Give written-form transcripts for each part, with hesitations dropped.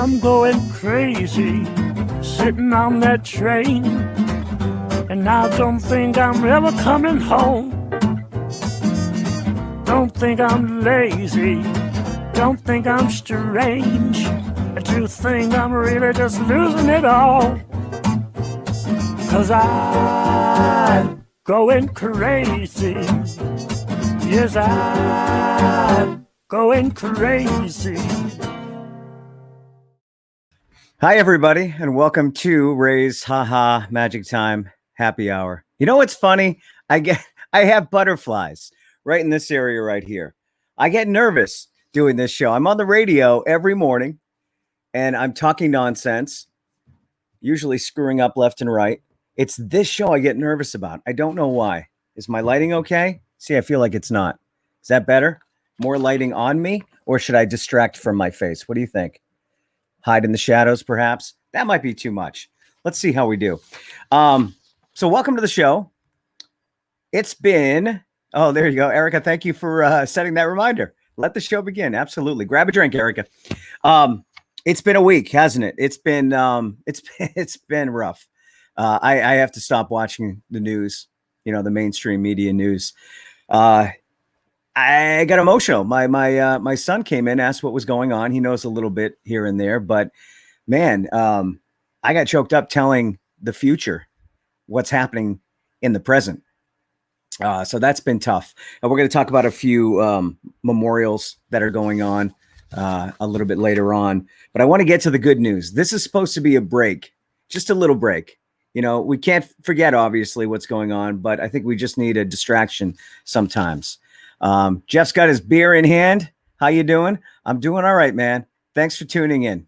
I'm going crazy, sitting on that train, and I don't think I'm ever coming home. Don't think I'm lazy, don't think I'm strange, I do think I'm really just losing it all. 'Cause I'm going crazy, yes, I'm going crazy. Hi, everybody, and welcome to Ray's HaHa Magic Time Happy Hour. You know what's funny? I have butterflies right in this area right here. I get nervous doing this show. I'm on the radio every morning, and I'm talking nonsense, usually screwing up left and right. It's this show I get nervous about. I don't know why. Is my lighting okay? See, I feel like it's not. Is that better? More lighting on me, or should I distract from my face? What do you think? Hide in the shadows, perhaps? That might be too much. Let's see how we do. So welcome to the show. It's been, oh, there you go. Erica, thank you for setting that reminder. Let the show begin. Absolutely. Grab a drink, Erica. It's been a week, hasn't it? It's been rough. I have to stop watching the news, the mainstream media news. I got emotional. My son came in, asked what was going on. He knows a little bit here and there, but man, I got choked up telling the future what's happening in the present. So that's been tough. And we're going to talk about a few memorials that are going on a little bit later on. But I want to get to the good news. This is supposed to be a break, just a little break. We can't forget, obviously, what's going on, but I think we just need a distraction sometimes. Jeff's got his beer in hand. How you doing? I'm doing all right, man. Thanks for tuning in.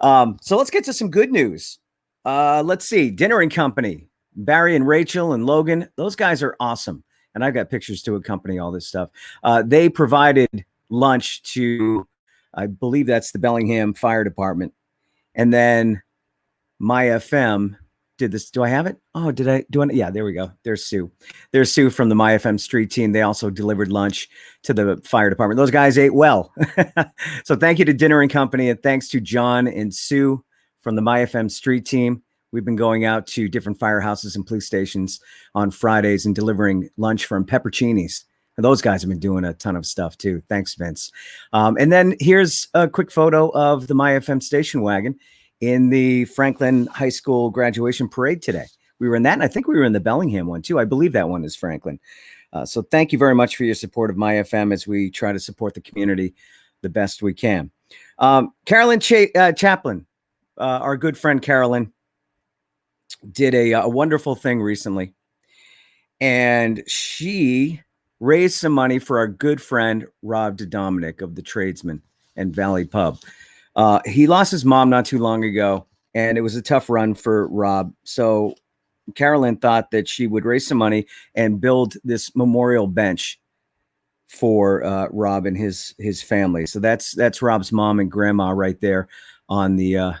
So let's get to some good news. Let's see. Dinner and Company. Barry and Rachel and Logan. Those guys are awesome. And I've got pictures to accompany all this stuff. They provided lunch to, I believe that's the Bellingham Fire Department. And then My FM did this. Do I have it? Oh, did I do it? Yeah, there we go. There's Sue. There's Sue from the My FM street team. They also delivered lunch to the fire department. Those guys ate well. So thank you to Dinner and Company, and thanks to John and Sue from the My FM street team. We've been going out to different firehouses and police stations on Fridays and delivering lunch from Peppercinis. And those guys have been doing a ton of stuff too. Thanks, Vince. And then here's a quick photo of the My FM station wagon in the Franklin High School graduation parade today. We were in that, and I think we were in the Bellingham one too. I believe that one is Franklin. So thank you very much for your support of My FM as we try to support the community the best we can. Carolyn Chaplin, our good friend Carolyn, did a wonderful thing recently, and she raised some money for our good friend Rob DeDominic of the Tradesman and Valley Pub. He lost his mom not too long ago, and it was a tough run for Rob. So Carolyn thought that she would raise some money and build this memorial bench for Rob and his family. So that's Rob's mom and grandma right there on the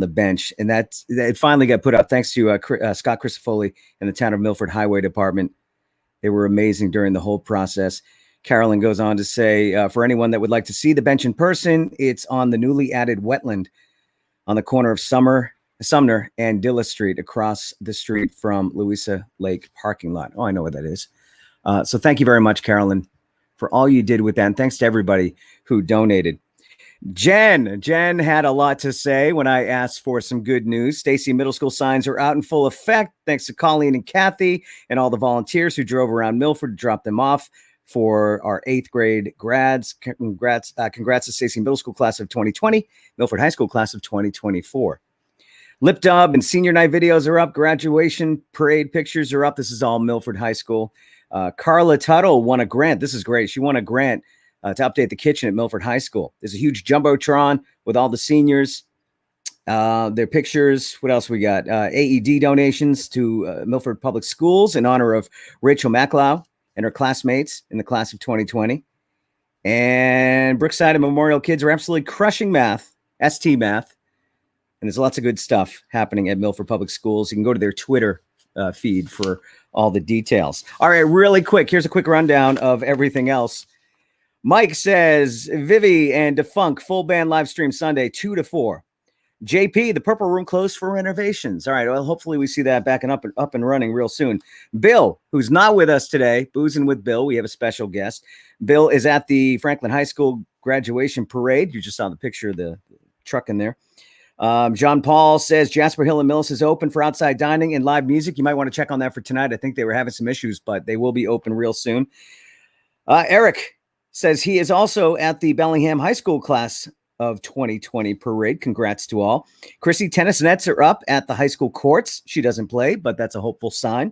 bench, and it finally got put up thanks to Scott Christofoli and the Town of Milford Highway Department. They were amazing during the whole process. Carolyn goes on to say, for anyone that would like to see the bench in person, it's on the newly added wetland on the corner of Sumner and Dilla Street, across the street from Louisa Lake parking lot. Oh, I know what that is. So thank you very much, Carolyn, for all you did with that. And thanks to everybody who donated. Jen had a lot to say when I asked for some good news. Stacy Middle School signs are out in full effect, thanks to Colleen and Kathy and all the volunteers who drove around Milford to drop them off for our 8th grade grads. Congrats to Stacy Middle School class of 2020, Milford High School class of 2024. Lip dub and senior night videos are up. Graduation parade pictures are up. This is all Milford High School. Carla Tuttle won a grant. This is great. She won a grant to update the kitchen at Milford High School. There's a huge Jumbotron with all the seniors, their pictures. What else we got? AED donations to Milford Public Schools in honor of Rachel McLeod and her classmates in the class of 2020. And Brookside and Memorial kids are absolutely crushing math, ST math. And there's lots of good stuff happening at Milford Public Schools. You can go to their Twitter feed for all the details. All right, really quick. Here's a quick rundown of everything else. Mike says, Vivi and Defunk full band live stream Sunday, 2 to 4. JP, the Purple Room closed for renovations. All right, well, hopefully we see that back and up and running real soon. Bill, who's not with us today, Boozin' with Bill. We have a special guest. Bill is at the Franklin High School graduation parade. You just saw the picture of the truck in there. John Paul says Jasper Hill and Millis is open for outside dining and live music. You might want to check on that for tonight. I think they were having some issues, but they will be open real soon. Eric says he is also at the Bellingham High School class of 2020 parade. Congrats to all. Chrissy, tennis nets are up at the high school courts. She doesn't play, but that's a hopeful sign.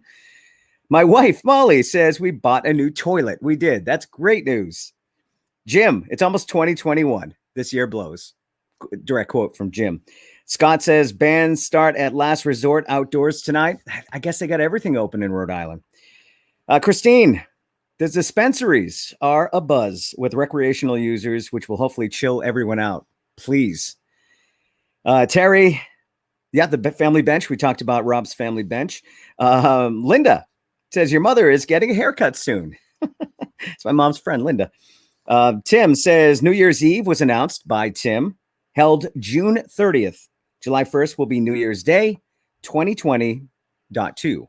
My wife, Molly, says we bought a new toilet. We did. That's great news. Jim, it's almost 2021. This year blows. Direct quote from Jim. Scott says bands start at Last Resort outdoors tonight. I guess they got everything open in Rhode Island. Christine, the dispensaries are abuzz with recreational users, which will hopefully chill everyone out. Please. Terry, yeah, the family bench. We talked about Rob's family bench. Linda says your mother is getting a haircut soon. It's my mom's friend, Linda. Tim says New Year's Eve was announced by Tim, held June 30th. July 1st will be New Year's Day, 2020.2.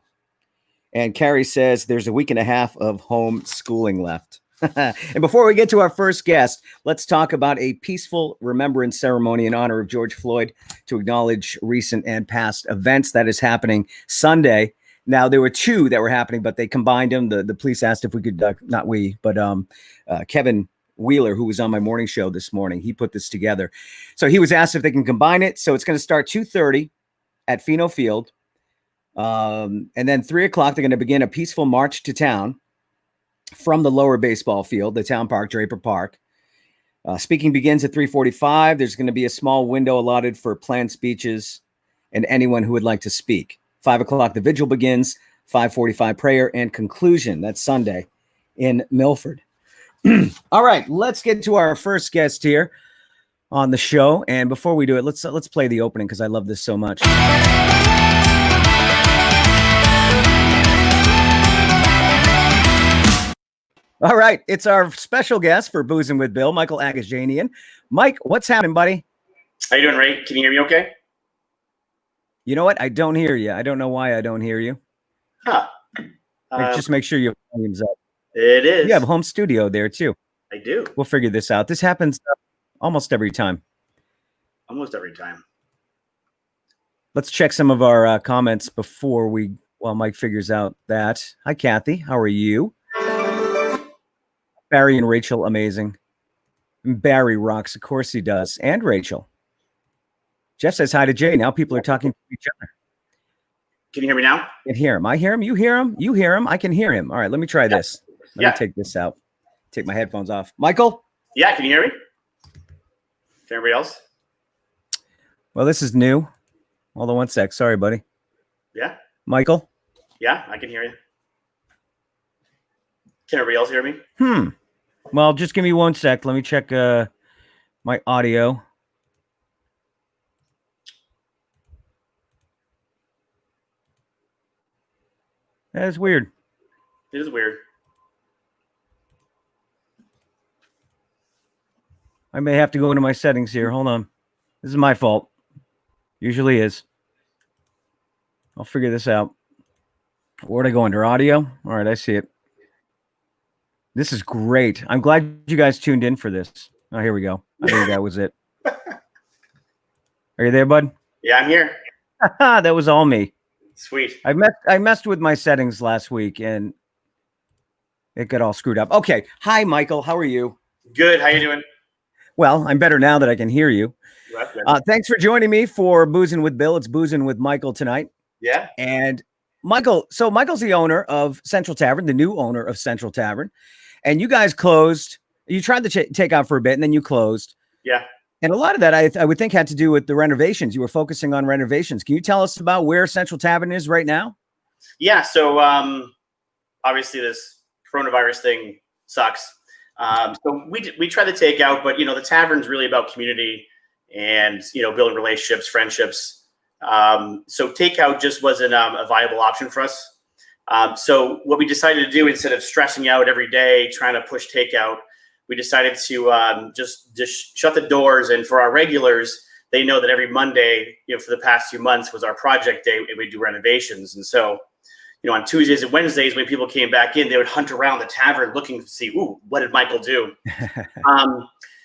And Carrie says there's a week and a half of homeschooling left. And before we get to our first guest, let's talk about a peaceful remembrance ceremony in honor of George Floyd to acknowledge recent and past events that is happening Sunday. Now, there were two that were happening, but they combined them. The police asked if we could, not we, but Kevin Wheeler, who was on my morning show this morning, he put this together. So he was asked if they can combine it. So it's going to start 2:30 at Pheno Field. And then 3 o'clock, they're going to begin a peaceful march to town from the lower baseball field, the town park, Draper Park. Speaking begins at 3:45. There's going to be a small window allotted for planned speeches and anyone who would like to speak. 5 o'clock, the vigil begins. 5:45, prayer and conclusion. That's Sunday in Milford. All right, let's get to our first guest here on the show. And before we do it, let's play the opening because I love this so much. All right, it's our special guest for Boozin' with Bill, Michael Agajanian. Mike, what's happening, buddy? How you doing, Ray? Can you hear me okay? You know what? I don't hear you. I don't know why I don't hear you. Huh. Just make sure your volume's up. It is. You have a home studio there, too. I do. We'll figure this out. This happens almost every time. Almost every time. Let's check some of our comments while Mike figures out that. Hi, Kathy. How are you? Barry and Rachel, amazing. Barry rocks. Of course he does. And Rachel. Jeff says hi to Jay. Now people are talking to each other. Can you hear me now? I can hear him. I hear him. You hear him. You hear him. I can hear him. All right, let me try this. Let me take this out. Take my headphones off. Michael? Yeah, can you hear me? Can everybody else? Well, this is new. Hold on one sec. Sorry, buddy. Yeah? Michael? Yeah, I can hear you. Can everybody else hear me? Well, just give me one sec. Let me check my audio. That is weird. It is weird. I may have to go into my settings here. Hold on. This is my fault. Usually is. I'll figure this out. Where'd I go under audio? All right, I see it. This is great. I'm glad you guys tuned in for this. Oh, here we go. I think that was it. Are you there, bud? Yeah, I'm here. That was all me. Sweet. I messed with my settings last week and it got all screwed up. Okay. Hi, Michael. How are you? Good. How you doing? Well, I'm better now that I can hear you. That's good. Thanks for joining me for Boozin' with Bill. It's Boozin' with Michael tonight. Yeah. And Michael's the owner of Central Tavern, the new owner of Central Tavern. And you guys closed. You tried to take out for a bit and then you closed. Yeah. And a lot of that I would think had to do with the renovations. You were focusing on renovations. Can you tell us about where Central Tavern is right now? Yeah. So obviously this coronavirus thing sucks. So we try to take out, but the tavern's really about community and building relationships, friendships. So takeout just wasn't a viable option for us. So what we decided to do, instead of stressing out every day trying to push takeout, we decided to just shut the doors. And for our regulars, they know that every Monday, for the past few months was our project day, and we do renovations. And so, on Tuesdays and Wednesdays, when people came back in, they would hunt around the tavern looking to see, ooh, what did Michael do?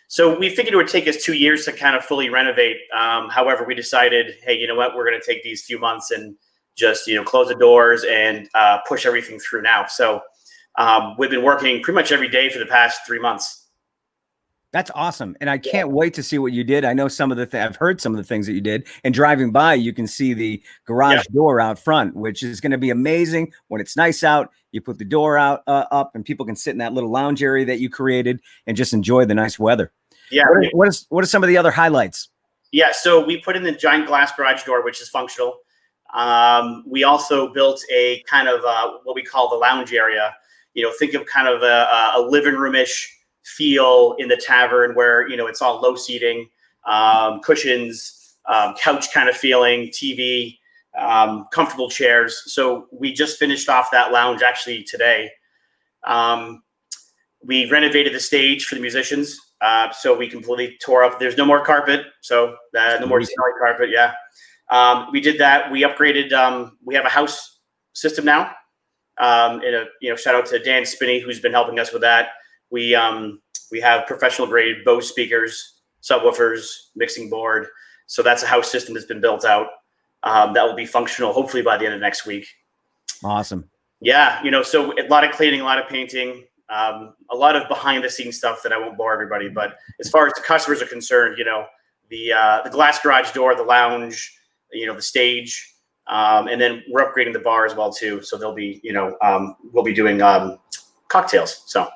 So we figured it would take us 2 years to kind of fully renovate. However, we decided, hey, you know what? We're going to take these few months and just, close the doors and push everything through now. So we've been working pretty much every day for the past 3 months. That's awesome. And I can't wait to see what you did. I know some of the I've heard some of the things that you did, and driving by, you can see the garage door out front, which is going to be amazing when it's nice out. You put the door out up and people can sit in that little lounge area that you created and just enjoy the nice weather. Yeah. What are some of the other highlights? Yeah. So we put in the giant glass garage door, which is functional. We also built a kind of what we call the lounge area. Think of kind of a living room-ish feel in the tavern where, it's all low seating, cushions, couch kind of feeling, TV, comfortable chairs. So we just finished off that lounge actually today. We renovated the stage for the musicians. So we completely tore up. There's no more carpet. So no more smelly carpet. Yeah. We did that. We upgraded. We have a house system now. Shout out to Dan Spinney, who's been helping us with that. We have professional grade Bose speakers, subwoofers, mixing board. So that's a house system that's been built out. That will be functional hopefully by the end of next week. Awesome. Yeah. So a lot of cleaning, a lot of painting, a lot of behind the scenes stuff that I won't bore everybody. But as far as the customers are concerned, the glass garage door, the lounge, the stage, and then we're upgrading the bar as well too. So they'll be, we'll be doing cocktails. So.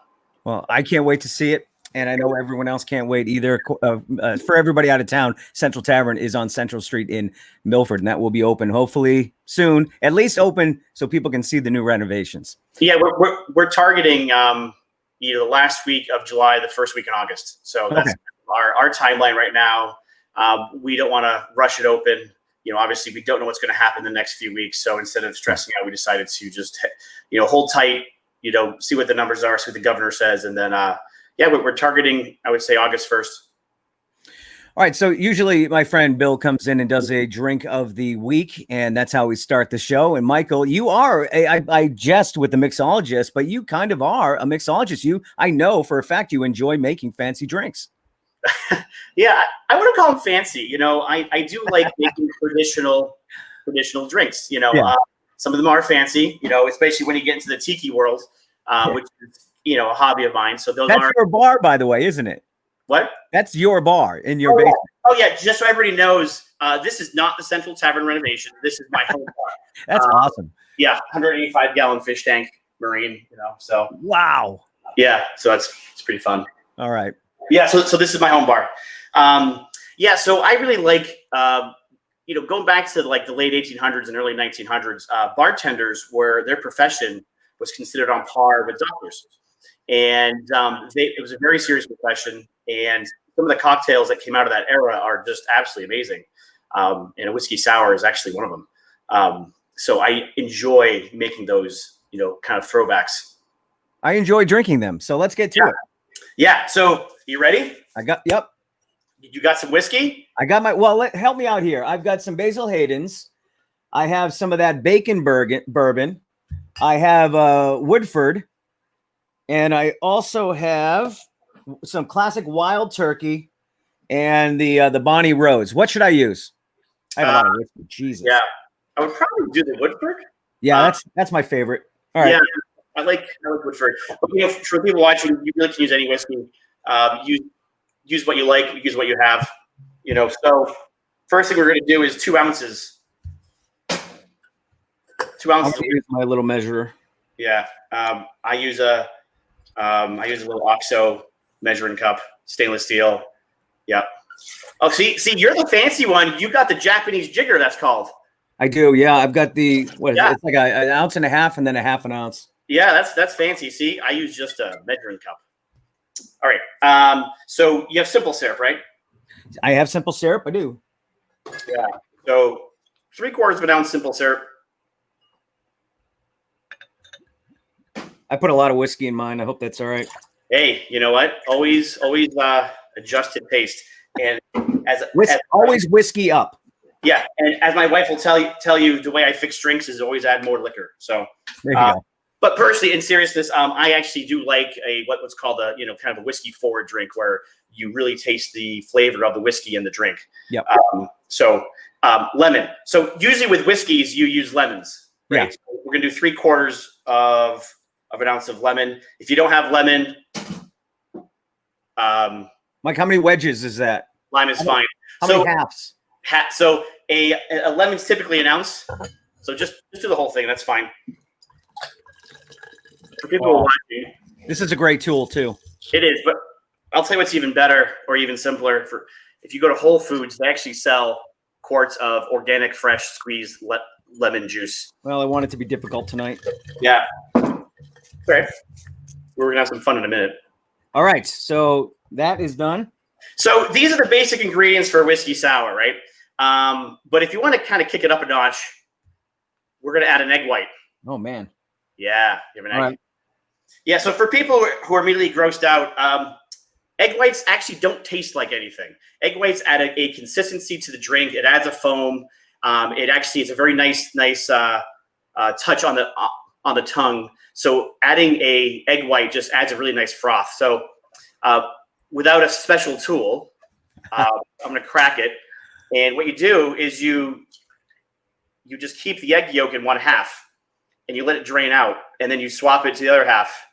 Well, I can't wait to see it. And I know everyone else can't wait either. For everybody out of town, Central Tavern is on Central Street in Milford, and that will be open hopefully soon, at least open so people can see the new renovations. Yeah, we're targeting the last week of July, the first week in August. So that's our timeline right now. We don't want to rush it open. Obviously we don't know what's going to happen the next few weeks. So instead of stressing out, we decided to just, hold tight, see what the numbers are, see what the governor says. And then, we're targeting, I would say, August 1st. All right. So usually my friend Bill comes in and does a drink of the week, and that's how we start the show. And Michael, you are, I jest with the mixologist, but you kind of are a mixologist. I know for a fact you enjoy making fancy drinks. Yeah, I wouldn't call them fancy. I do like making traditional drinks. Some of them are fancy, especially when you get into the tiki world, which is, a hobby of mine. So that's your bar, by the way, isn't it? What? That's your bar in your basement. Oh yeah. Just so everybody knows, this is not the Central Tavern renovation. This is my home bar. That's awesome. Yeah. 185-gallon fish tank, marine, so. Wow. Yeah. So it's pretty fun. All right. Yeah. So this is my home bar. So I really like, going back to like the late 1800s and early 1900s, bartenders their profession was considered on par with doctors. And it was a very serious profession. And some of the cocktails that came out of that era are just absolutely amazing. And a whiskey sour is actually one of them. So I enjoy making those, kind of throwbacks. I enjoy drinking them. So let's get to it. Yeah. So you ready? Yep. You got some whiskey? I got help me out here. I've got some Basil Hayden's. I have some of that bacon bourbon. I have Woodford. And I also have some classic Wild Turkey and the Bonnie Rose. What should I use? I have a lot of whiskey. Jesus. Yeah. I would probably do the Woodford. Yeah, that's my favorite. All right. Yeah, I like Woodford. But, for people watching, you really can use any whiskey. Use what you like, use what you have. So first thing we're going to do is 2 ounces. 2 ounces. I'll use my little measurer. Yeah. I use a little OXO measuring cup, stainless steel. Yep. Oh, see, you're the fancy one. You got the Japanese jigger, that's called. I do. Yeah. I've got the, what is it? It's like an ounce and a half and then a half an ounce. Yeah. That's fancy. See, I use just a measuring cup. All right. So you have simple syrup, right? I have simple syrup. I do. Yeah. So 3/4 of an ounce simple syrup. I put a lot of whiskey in mine. I hope that's all right. Hey, you know what? Always adjust to taste. And always whiskey up. Yeah, and as my wife will tell you, the way I fix drinks is always add more liquor. So there you go. But personally, in seriousness, I actually do like what's called a kind of a whiskey forward drink where you really taste the flavor of the whiskey in the drink. Yep. Lemon. So usually with whiskeys, you use lemons. Right? Yeah. So we're gonna do 3/4 of an ounce of lemon. If you don't have lemon, Mike, how many wedges is that? lime is fine. How many halves? So a lemon's typically an ounce. So just do the whole thing. That's fine. For people who are watching, this is a great tool too. It is, but I'll tell you what's even better or even simpler. If you go to Whole Foods, they actually sell quarts of organic, fresh squeezed lemon juice. Well, I want it to be difficult tonight. Yeah. Right. We're gonna have some fun in a minute. All right, so that is done. So these are the basic ingredients for a whiskey sour, right? But if you want to kind of kick it up a notch, we're gonna add an egg white. Oh man. Yeah, you have an egg. Right. Yeah, so for people who are immediately grossed out, egg whites actually don't taste like anything. Egg whites add a consistency to the drink. It adds a foam. It actually is a very nice touch on the tongue. So adding a egg white just adds a really nice froth. So without a special tool, I'm going to crack it. And what you do is you just keep the egg yolk in one half, and you let it drain out, and then you swap it to the other half,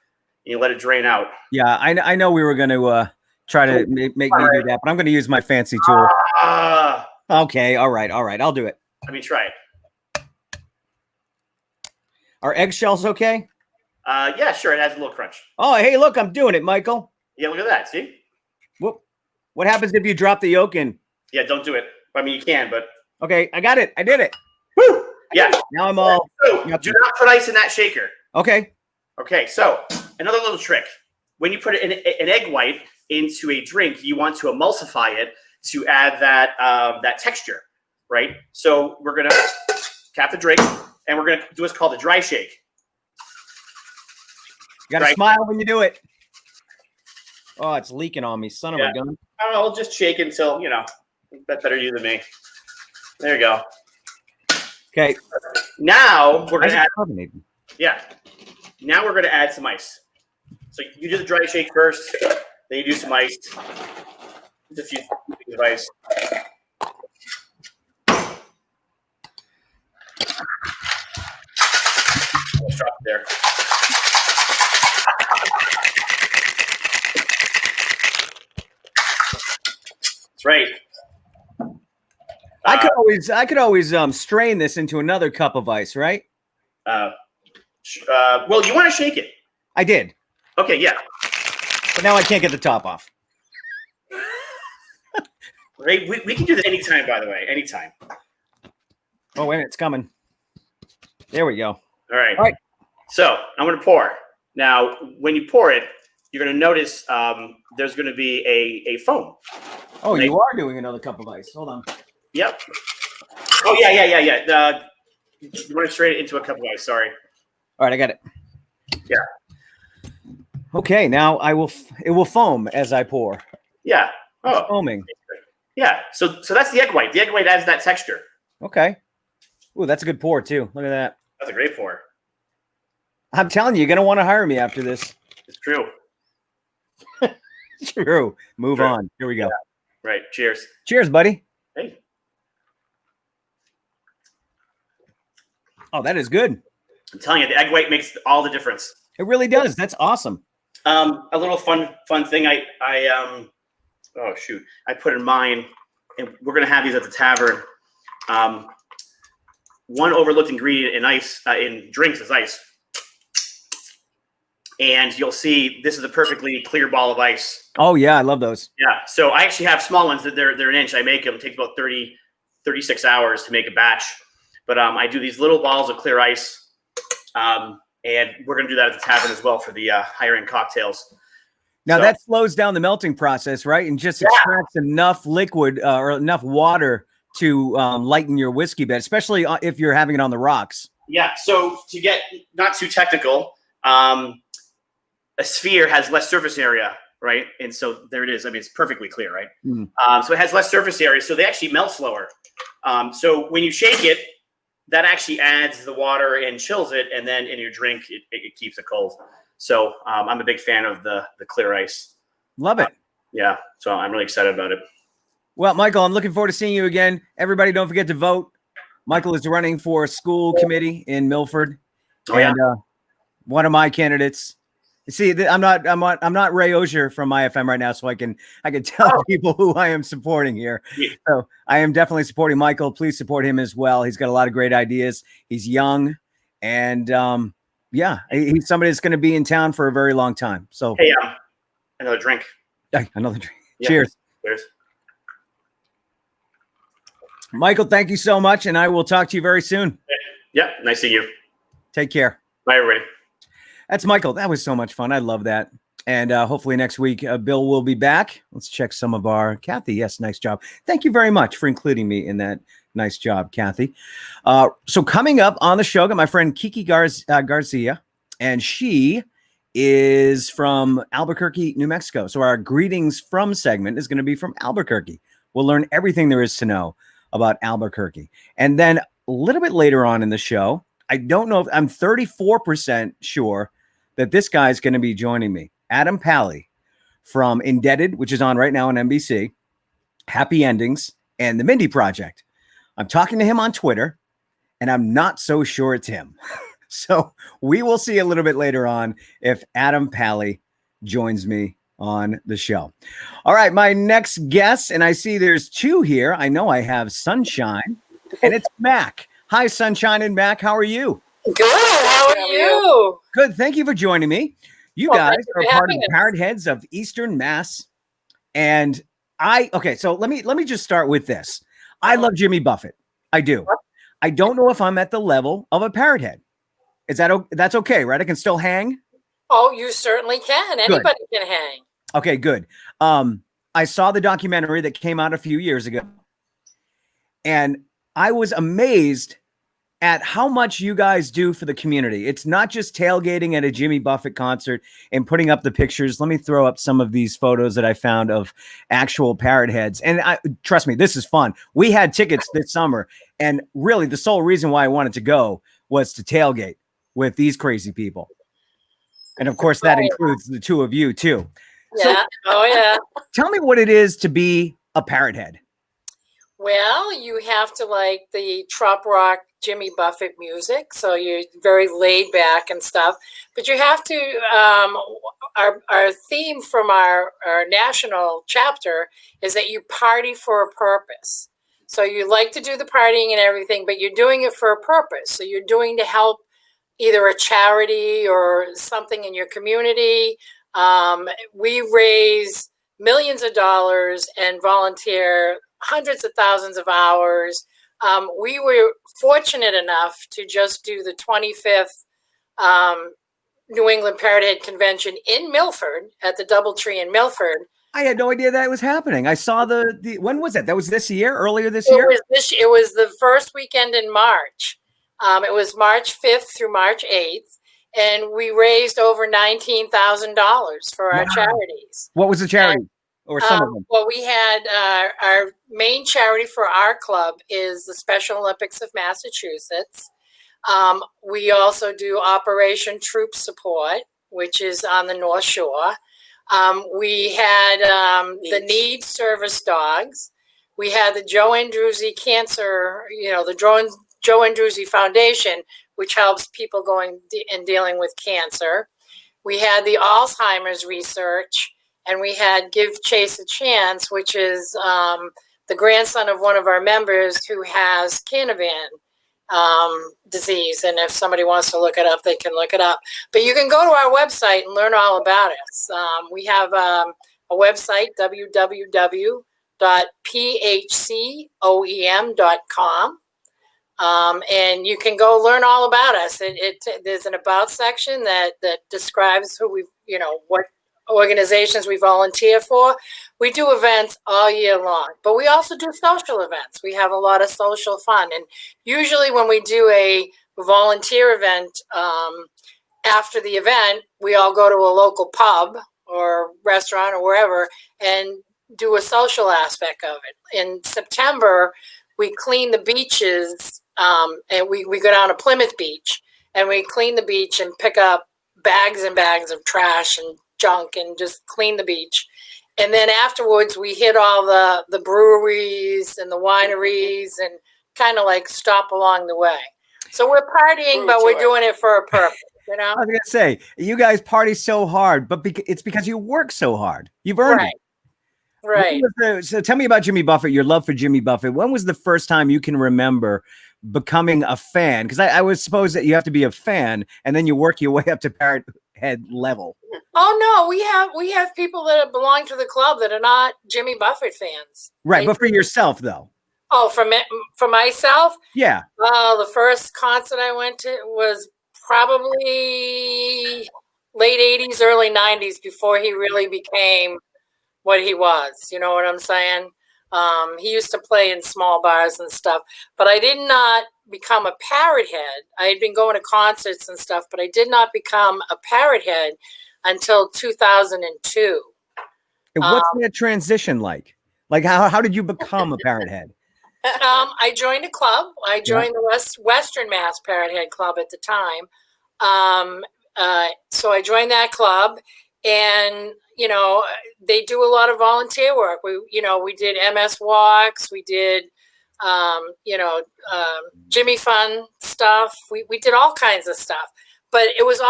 and you let it drain out. Yeah, I know we were going to try to make me do that, but I'm going to use my fancy tool. Okay, all right, I'll do it. Let me try it. Are eggshells okay? Yeah, sure. It has a little crunch. Oh, hey, look, I'm doing it, Michael. Yeah, look at that. See? Whoop. What happens if you drop the yolk in? Yeah, don't do it. I mean, you can, but okay, I got it. I did it. Woo! Yeah. Now I'm all. So, do not put ice in that shaker. Okay. Okay. So another little trick: when you put an egg white into a drink, you want to emulsify it to add that texture, right? So we're gonna cap the drink, and we're gonna do what's called a dry shake. You gotta smile when you do it. Oh, it's leaking on me, son of a gun. I'll just shake until that's better you than me. There you go. Okay. Now we're gonna add. Carbonated. Yeah. Now we're gonna add some ice. So you do the dry shake first, then you do some ice. Just a few things of ice. Let's drop it there. That's right. I could always strain this into another cup of ice, right? Well, you want to shake it. I did. Okay, yeah. But now I can't get the top off. Right, we can do this anytime, by the way, anytime. Oh, wait a minute, it's coming. There we go. All right. All right. So I'm going to pour. Now, when you pour it, you're going to notice there's going to be a foam. Oh, right? You are doing another cup of ice. Hold on. Yep. Oh, yeah. You want to strain it into a cup of ice. Sorry. All right, I got it. Yeah. Okay, now it will foam as I pour. Yeah. Oh, it's foaming. Yeah. So that's the egg white. The egg white adds that texture. Okay. Ooh, that's a good pour too. Look at that. That's a great pour. I'm telling you, you're gonna want to hire me after this. It's true. True. Move on. Here we go. Yeah. Right. Cheers. Cheers, buddy. Hey. Oh, that is good. I'm telling you, the egg white makes all the difference. It really does. That's awesome. A little fun thing. I put in mine, and we're gonna have these at the tavern. One overlooked ingredient in ice in drinks is ice, and you'll see this is a perfectly clear ball of ice. Oh yeah, I love those. Yeah, so I actually have small ones that they're an inch. I make them. It takes about 36 hours to make a batch, but I do these little balls of clear ice. And we're going to do that at the tavern as well for the higher end cocktails. Now that slows down the melting process, right? And just extracts enough liquid or enough water to lighten your whiskey bed, especially if you're having it on the rocks. Yeah. So to get not too technical, a sphere has less surface area, right? And so there it is. I mean, it's perfectly clear, right? So it has less surface area, so they actually melt slower. So when you shake it, that actually adds the water and chills it, and then in your drink, it keeps it cold. So I'm a big fan of the clear ice. Love it. Yeah, so I'm really excited about it. Well, Michael, I'm looking forward to seeing you again. Everybody, don't forget to vote. Michael is running for school committee in Milford, and one of my candidates. See, I'm not Ray Osier from IFM right now, so I can tell people who I am supporting here. Yeah. So I am definitely supporting Michael. Please support him as well. He's got a lot of great ideas. He's young, and he's somebody that's going to be in town for a very long time. So hey, another drink. Another drink. Yeah. Cheers. Cheers. Michael, thank you so much, and I will talk to you very soon. Yeah, nice seeing you. Take care. Bye, everybody. That's Michael. That was so much fun. I love that. And hopefully next week, Bill will be back. Let's check some of our Kathy. Yes, nice job. Thank you very much for including me in that. Nice job, Kathy. So coming up on the show, got my friend Kiki Garcia, and she is from Albuquerque, New Mexico. So our Greetings From segment is going to be from Albuquerque. We'll learn everything there is to know about Albuquerque. And then a little bit later on in the show, I don't know if I'm 34% sure that this guy's going to be joining me. Adam Pally from Indebted, which is on right now on NBC, Happy Endings, and The Mindy Project. I'm talking to him on Twitter, and I'm not so sure it's him. So we will see a little bit later on if Adam Pally joins me on the show. All right, my next guest, and I see there's two here. I know I have Sunshine, and it's Mac. Hi, Sunshine and Mac. How are you? Good. How are you? Good. Thank you for joining me. You guys are part of the Parrot Heads of Eastern Mass. And so let me just start with this. I love Jimmy Buffett. I do. I don't know if I'm at the level of a Parrot Head. That's okay, right? I can still hang? Oh, you certainly can. Anybody can hang. Okay, good. I saw the documentary that came out a few years ago, and I was amazed at how much you guys do for the community. It's not just tailgating at a Jimmy Buffett concert and putting up the pictures. Let me throw up some of these photos that I found of actual Parrot Heads. And trust me, this is fun. We had tickets this summer, and really the sole reason why I wanted to go was to tailgate with these crazy people. And of course, that includes the two of you too. Yeah. So, tell me what it is to be a Parrot Head. Well, you have to like the trop rock Jimmy Buffett music, so you're very laid back and stuff. But you have to, our theme from our national chapter is that you party for a purpose. So you like to do the partying and everything, but you're doing it for a purpose. So you're doing to help either a charity or something in your community. We raise millions of dollars and volunteer hundreds of thousands of hours. We were fortunate enough to just do the 25th New England Parrot Head Convention in Milford at the Doubletree in Milford. I had no idea that was happening. I saw when was it? That was this year, earlier this year? It was the first weekend in March. It was March 5th through March 8th. And we raised over $19,000 for our charities. What was the charity? Or some of them? Well, we had our main charity for our club is the Special Olympics of Massachusetts. We also do Operation Troop Support, which is on the North Shore. We had the Need Service Dogs. We had the Joe Andruzzi Cancer, the Joe Andruzzi Foundation, which helps people going and dealing with cancer. We had the Alzheimer's Research. And we had Give Chase a Chance, which is the grandson of one of our members who has Canavan disease. And if somebody wants to look it up, they can look it up. But you can go to our website and learn all about us. We have a website, www.phcoem.com. And you can go learn all about us. There's an about section that describes who what organizations we volunteer for. We do events all year long, but we also do social events. We have a lot of social fun. And usually when we do a volunteer event, after the event, we all go to a local pub or restaurant or wherever and do a social aspect of it. In September, we clean the beaches, and we go down to Plymouth Beach, and we clean the beach and pick up bags and bags of trash and junk and just clean the beach. And then afterwards, we hit all the breweries and the wineries and kind of like stop along the way. So we're partying, but we're doing it for a purpose, you know? I was going to say, you guys party so hard, but it's because you work so hard. You've earned it. Right. So tell me about Jimmy Buffett, your love for Jimmy Buffett. When was the first time you can remember becoming a fan? Because I would suppose that you have to be a fan and then you work your way up to Parrot head level. Oh no, we have people that belong to the club that are not Jimmy Buffett fans. Right, but for yourself though. Oh, for myself? Yeah. Well, the first concert I went to was probably late 80s, early 90s, before he really became what he was. You know what I'm saying? He used to play in small bars and stuff, but I did not become a Parrot head. I had been going to concerts and stuff, but I did not become a Parrot head until 2002. And what's that transition like? Like how did you become a Parrot head? I joined a club. I joined the Western Mass Parrot Head Club at the time. So I joined that club, and you know, they do a lot of volunteer work. We did MS walks. We did, Jimmy Fun stuff. We did all kinds of stuff, but it was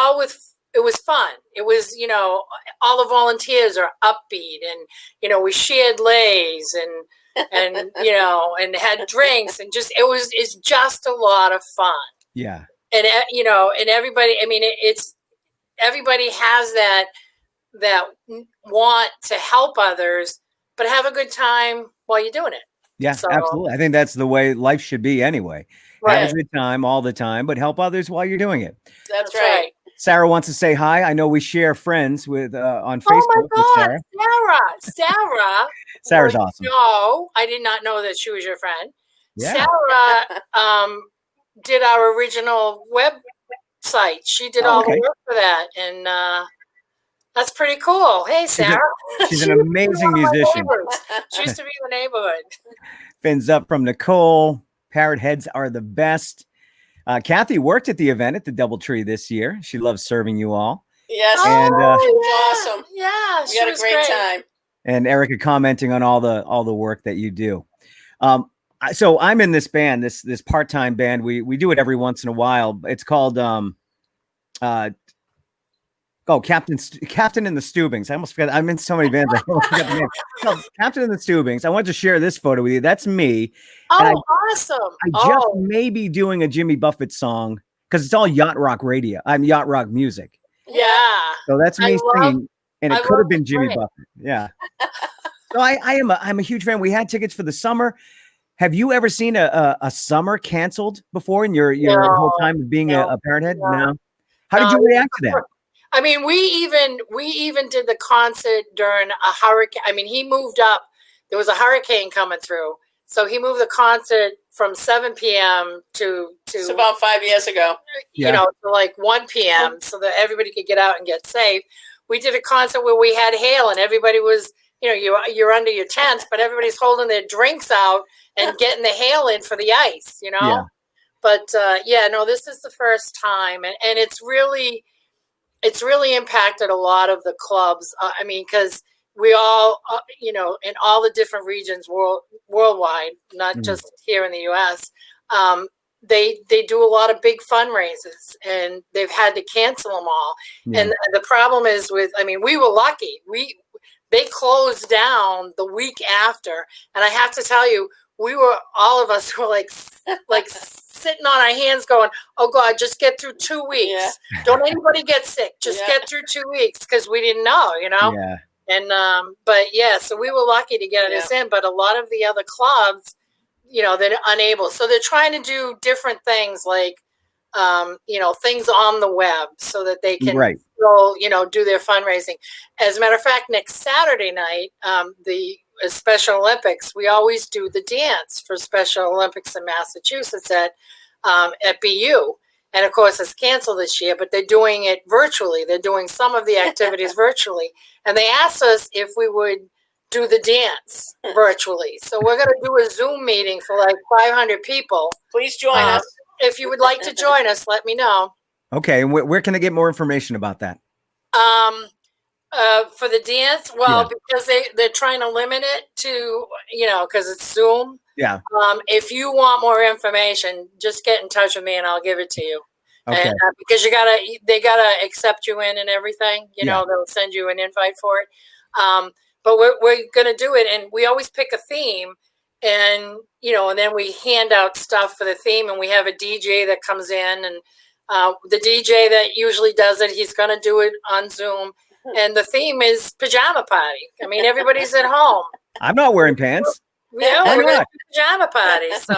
fun. It was, all the volunteers are upbeat, and, we shared lays and and had drinks, and it's just a lot of fun. Yeah. And, and everybody, I mean, everybody has that want to help others, but have a good time while you're doing it. Yeah, absolutely. I think that's the way life should be anyway. Right. Have a good time all the time, but help others while you're doing it. That's right. Sarah wants to say hi. I know we share friends with on Facebook. Oh my God, with Sarah. Sarah's awesome. No, I did not know that she was your friend. Yeah. Sarah did our original website. She did all the work for that, and that's pretty cool. Hey, Sarah. She's an amazing musician. She used to be in the neighborhood. Fins up from Nicole. Parrot heads are the best. Kathy worked at the event at the DoubleTree this year. She loves serving you all. Yes. And, awesome. Yeah. We had a great time. And Erica commenting on all the work that you do. So I'm in this band, this part-time band. We do it every once in a while. It's called Captain and the Steubings. I almost forgot. I'm in so many bands. I almost forgot the name. No, Captain and the Steubings. I wanted to share this photo with you. That's me. Oh, awesome. I just may be doing a Jimmy Buffett song because it's all yacht rock radio. I'm yacht rock music. Yeah. So that's me singing, and it could have been Jimmy Buffett. Yeah. So I'm a huge fan. We had tickets for the summer. Have you ever seen a summer canceled before in your whole time of being a Parrot head? No. How did you react to that? I mean, we even did the concert during a hurricane. I mean, he moved up. There was a hurricane coming through, so he moved the concert from 7 p.m. to It's about 5 years ago. To like 1 p.m. so that everybody could get out and get safe. We did a concert where we had hail, and everybody was, you're under your tents, but everybody's holding their drinks out and getting the hail in for the ice, Yeah. But this is the first time, and it's really impacted a lot of the clubs. I mean, because we all, in all the different regions worldwide, not just here in the U.S., they do a lot of big fundraisers, and they've had to cancel them all. Yeah. And the problem is we were lucky. They closed down the week after, and I have to tell you, all of us were like sitting on our hands going, oh God, just get through 2 weeks. Yeah. Don't anybody get sick. Just get through 2 weeks, because we didn't know, Yeah. And so we were lucky to get us in, but a lot of the other clubs, they're unable. So they're trying to do different things like things on the web so that they can still, do their fundraising. As a matter of fact, next Saturday night, the Special Olympics, we always do the dance for Special Olympics in Massachusetts at BU. And of course, it's canceled this year, but they're doing it virtually. They're doing some of the activities virtually. And they asked us if we would do the dance virtually. So we're going to do a Zoom meeting for like 500 people. Please join us. If you would like to join us, let me know. Okay. And where can I get more information about that? For the dance, because they're trying to limit it to, because it's Zoom. Yeah. If you want more information, just get in touch with me and I'll give it to you. Okay. And, because they gotta accept you in and everything. They'll send you an invite for it. But we're gonna do it, and we always pick a theme, and and then we hand out stuff for the theme, and we have a DJ that comes in, and the DJ that usually does it, he's gonna do it on Zoom, and the theme is pajama party. I mean, everybody's at home. I'm not wearing pants. Yeah, we're going to pajama party. So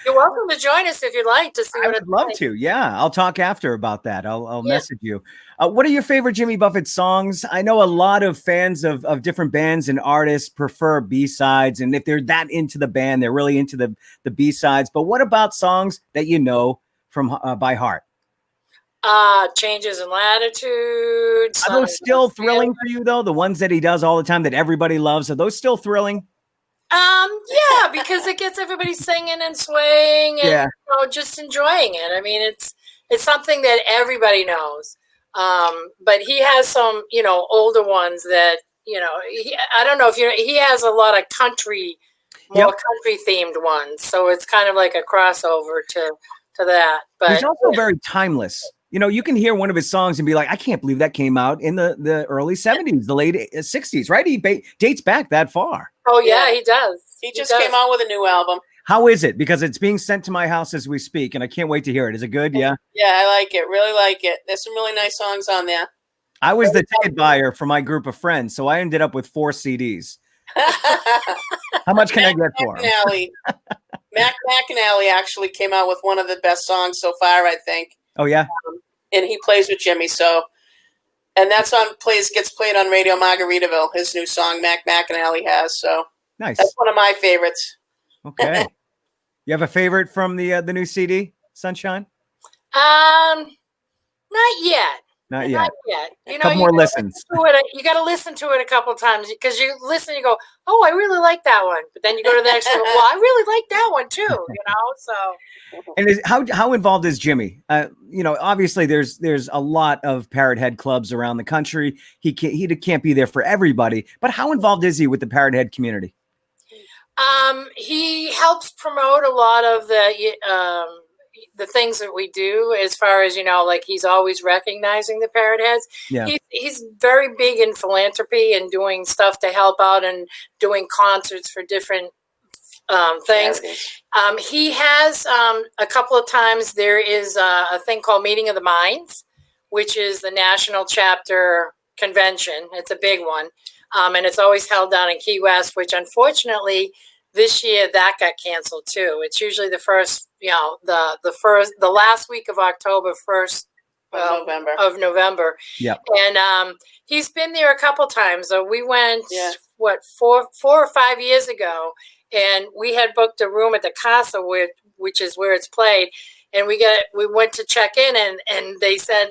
you're welcome to join us if you'd like to see I what would love to. Yeah, I'll talk after about that. I'll message you. What are your favorite Jimmy Buffett songs? I know a lot of fans of different bands and artists prefer B-sides, and if they're that into the band, they're really into the B-sides. But what about songs that you know from by heart? Changes in Latitude. Are those still thrilling for you, though? The ones that he does all the time that everybody loves, are those still thrilling? Yeah, because it gets everybody singing and swaying and just enjoying it. I mean, it's something that everybody knows. But he has some, older ones that, I don't know if he has a lot of country themed ones. So it's kind of like a crossover to that. But he's also very timeless. You can hear one of his songs and be like, I can't believe that came out in the early 70s, the late 60s, right? He dates back that far. Oh, yeah, he does. He just came out with a new album. How is it? Because it's being sent to my house as we speak, and I can't wait to hear it. Is it good? Yeah? Yeah, I like it. Really like it. There's some really nice songs on there. I was the ticket buyer for my group of friends, so I ended up with 4 CDs. How much can I get for them? Mac McAnally actually came out with one of the best songs so far, I think. Oh, yeah? And he plays with Jimmy, so... And that song gets played on Radio Margaritaville, his new song Mac McAnally has, so... Nice. That's one of my favorites. Okay. You have a favorite from the new CD, Sunshine? Not yet. Not yet. A couple more listens. You got to listen to it a couple of times because you listen, you go, oh, I really like that one. But then you go to the next one, well, I really like that one too, so. And how involved is Jimmy? Obviously there's a lot of Parrot Head clubs around the country. He can't be there for everybody, but how involved is he with the Parrot Head community? He helps promote a lot of the things that we do, as far as like he's always recognizing the Parrot Heads. Yeah. He's very big in philanthropy and doing stuff to help out and doing concerts for different things. He has a couple of times there is a thing called Meeting of the Minds, which is the national chapter convention. It's a big one. And it's always held down in Key West, which unfortunately this year that got canceled too. It's usually the first, the last week of October, first of November. Yeah. And he's been there a couple times. So we went, 4 or 5 years ago, and we had booked a room at the Casa, which is where it's played. And we went to check in, and they said,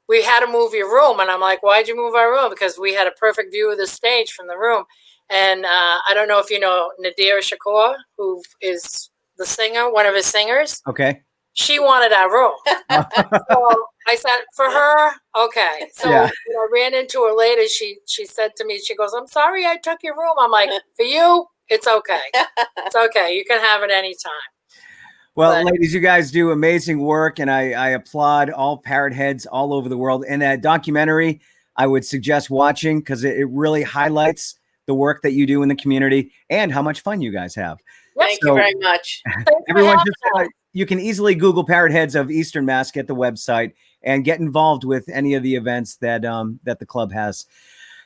we had to move your room. And I'm like, why'd you move our room? Because we had a perfect view of the stage from the room. And I don't know if you know Nadira Shakur, who is the singer, one of his singers. Okay. She wanted our room. So I said, for her, okay. So I ran into her later. She said to me, she goes, I'm sorry I took your room. I'm like, for you, it's okay. It's okay. You can have it anytime. Well, ladies, you guys do amazing work, and I applaud all Parrot Heads all over the world. And that documentary, I would suggest watching because it really highlights the work that you do in the community and how much fun you guys have. Thank you very much. Everyone, you can easily Google Parrot Heads of Eastern Mass, get the website, and get involved with any of the events that the club has.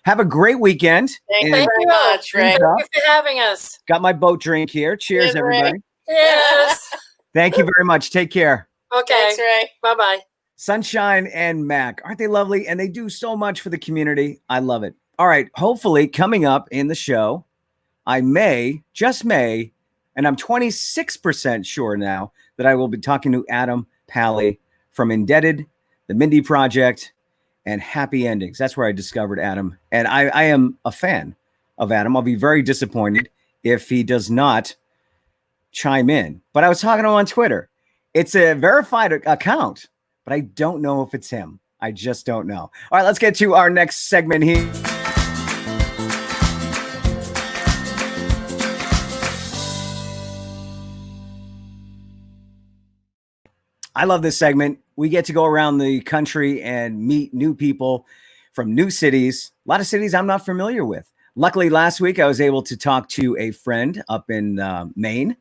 Have a great weekend. Thank you very much, Ray. Thank you for having us. Got my boat drink here. Cheers, everybody. Yes. Thank you very much. Take care. Okay. Thanks, Ray. Bye-bye. Sunshine and Mac, aren't they lovely? And they do so much for the community. I love it. All right. Hopefully coming up in the show, I just may, and I'm 26% sure now that I will be talking to Adam Pally from Indebted, The Mindy Project, and Happy Endings. That's where I discovered Adam. And I am a fan of Adam. I'll be very disappointed if he does not chime in. But I was talking to him on Twitter. It's a verified account, but I don't know if it's him. I just don't know. All right, let's get to our next segment here. I love this segment. We get to go around the country and meet new people from new cities, a lot of cities I'm not familiar with. Luckily, last week I was able to talk to a friend up in Maine,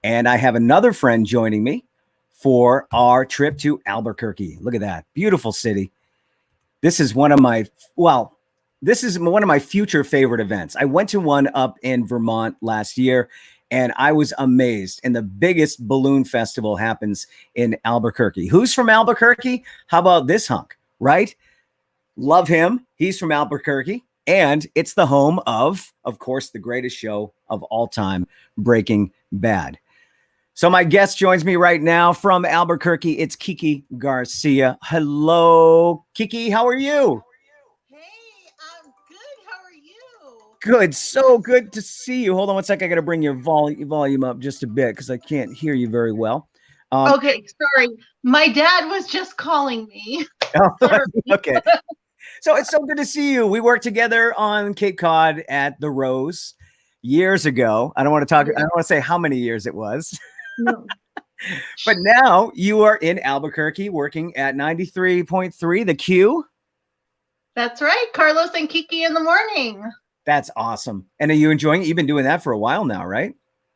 and I have another friend joining me for our trip to Albuquerque. Look at that. Beautiful city. This is one of my future favorite events. I went to one up in Vermont last year, and I was amazed. And the biggest balloon festival happens in Albuquerque. Who's from Albuquerque? How about this hunk, right? Love him. He's from Albuquerque. And it's the home of course, the greatest show of all time, Breaking Bad. So my guest joins me right now from Albuquerque. It's Kiki Garcia. Hello, Kiki. How are you? Hey, I'm good. How are you? Good. So good to see you. Hold on one second. I got to bring your volume up just a bit because I can't hear you very well. Okay, sorry. My dad was just calling me. Okay. So it's so good to see you. We worked together on Cape Cod at the Rose years ago. I don't want to say how many years it was. No. But now you are in Albuquerque working at 93.3 The Q. That's right. Carlos and Kiki in the morning. That's awesome. And are you enjoying it? You've been doing that for a while now, right?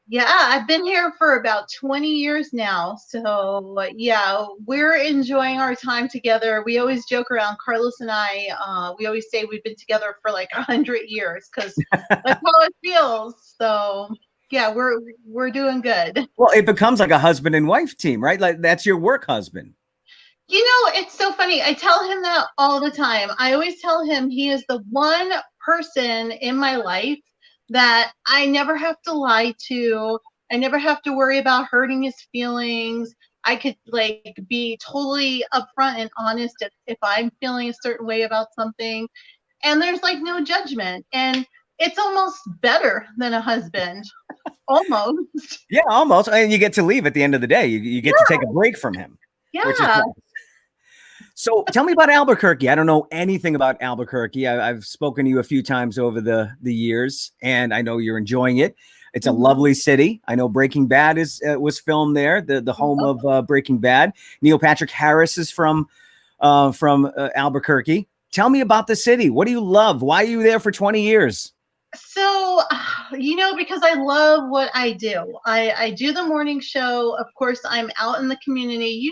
Yeah, I've been here for about 20 years now. So yeah, we're enjoying our time together. We always joke around, Carlos and I, we always say we've been together for like 100 years because that's how it feels. So yeah, we're doing good. Well, it becomes like a husband and wife team, right? Like that's your work husband. You know, it's so funny. I tell him that all the time. I always tell him he is the one person in my life that I never have to lie to. I never have to worry about hurting his feelings. I could like be totally upfront and honest if I'm feeling a certain way about something. And there's like no judgment. And it's almost better than a husband. Almost. Yeah, almost. And you get to leave at the end of the day. You get to take a break from him. Yeah. Which is nice. So tell me about Albuquerque. I don't know anything about Albuquerque. I've spoken to you a few times over the years, and I know you're enjoying it. It's a lovely city. I know Breaking Bad was filmed there, the home of Breaking Bad. Neil Patrick Harris is from Albuquerque. Tell me about the city. What do you love? Why are you there for 20 years? So, because I love what I do. I do the morning show. Of course, I'm out in the community.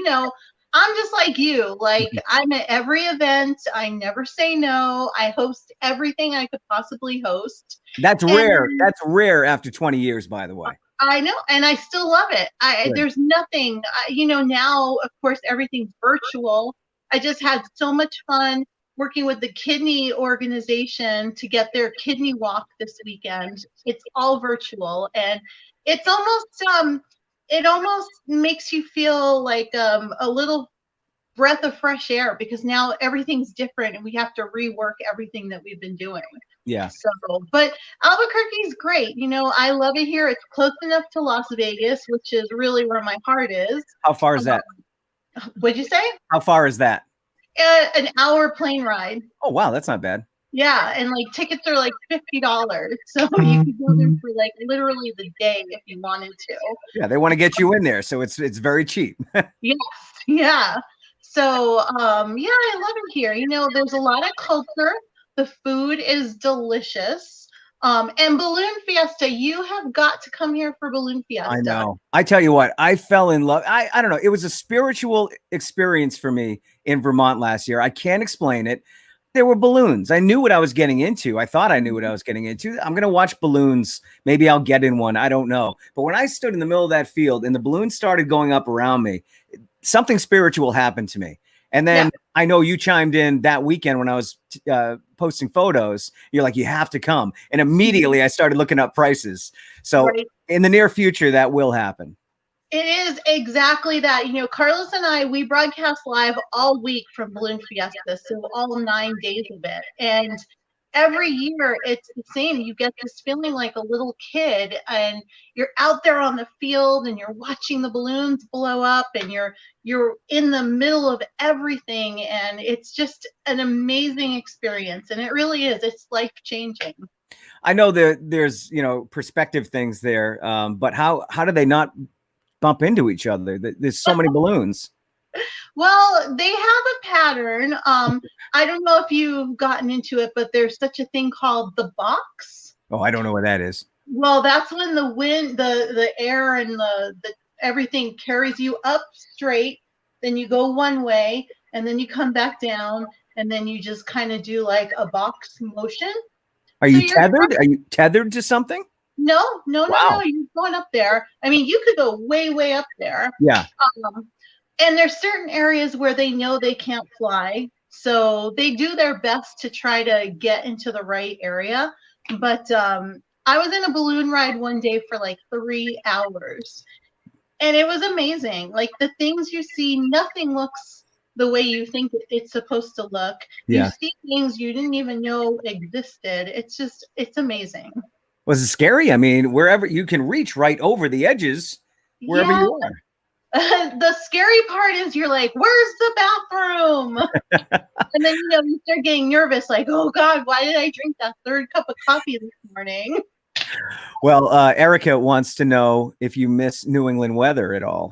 I'm just like you. Like, I'm at every event. I never say no. I host everything I could possibly host. That's rare. That's rare after 20 years, by the way. I know, and I still love it. There's nothing, now, of course, everything's virtual. I just had so much fun working with the kidney organization to get their kidney walk this weekend. It's all virtual, and it's almost it almost makes you feel like a little breath of fresh air because now everything's different and we have to rework everything that we've been doing. Yeah. So, but Albuquerque's great. I love it here. It's close enough to Las Vegas, which is really where my heart is. How far is that? What'd you say? How far is that? An hour plane ride. Oh, wow. That's not bad. Yeah, and like tickets are like $50, so you can go there for like literally the day if you wanted to. Yeah, they want to get you in there, so it's very cheap. Yes, yeah. So I love it here. There's a lot of culture. The food is delicious. And Balloon Fiesta, you have got to come here for Balloon Fiesta. I know. I tell you what, I fell in love. I don't know. It was a spiritual experience for me in Vermont last year. I can't explain it. There were balloons. I knew what I was getting into. I thought I knew what I was getting into. I'm going to watch balloons. Maybe I'll get in one. I don't know. But when I stood in the middle of that field and the balloons started going up around me, something spiritual happened to me. And then I know you chimed in that weekend when I was posting photos. You're like, you have to come. And immediately I started looking up prices. So in the near future, that will happen. It is exactly that. You know, Carlos and I, we broadcast live all week from Balloon Fiesta, so all 9 days of it. And every year it's the same. You get this feeling like a little kid, and you're out there on the field and you're watching the balloons blow up, and you're in the middle of everything, and it's just an amazing experience. And it really is. It's life-changing. I know there's, you know, perspective things there, but how do they not bump into each other? There's so many balloons. Well, they have a pattern. I don't know if you've gotten into it, but there's such a thing called the box. Oh, I don't know what that is. Well, that's when the wind, the air and the everything carries you up straight, then you go one way, and then you come back down, and then you just kind of do like a box motion. Are you tethered? Are you tethered to something? No, Wow. you're going up there. I mean, you could go way, way up there. Yeah. And there's certain areas where they know they can't fly, so they do their best to try to get into the right area. But I was in a balloon ride one day for like 3 hours, and it was amazing. Like the things you see, nothing looks the way you think it's supposed to look. Yeah. You see things you didn't even know existed. It's amazing. Was it scary? I mean, wherever you can reach right over the edges, wherever you are. The scary part is you're like, where's the bathroom? And then, you know, you start getting nervous, like, oh God, why did I drink that 3rd cup of coffee this morning? Well, Erica wants to know if you miss New England weather at all.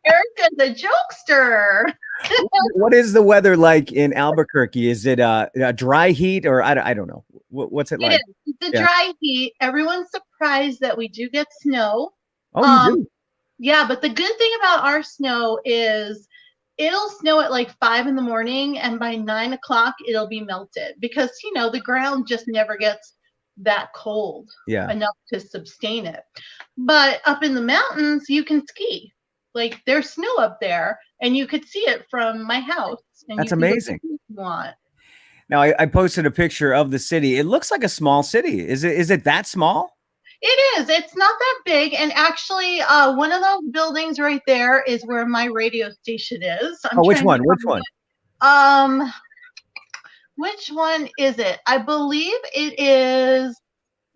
Erica's a jokester. What is the weather like in Albuquerque? Is it a dry heat, or I don't know? What's it like? It's a dry heat. Everyone's surprised that we do get snow. Oh, you do? Yeah, but the good thing about our snow is it'll snow at like 5 in the morning, and by 9 o'clock it'll be melted, because, you know, the ground just never gets that cold enough to sustain it. But up in the mountains, you can ski. Like there's snow up there, and you could see it from my house. And That's you can go amazing. if you want. Now I posted a picture of the city. It looks like a small city. Is it that small? It is. It's not that big. And actually, one of those buildings right there is where my radio station is. Which one? Which one? Which one is it? I believe it is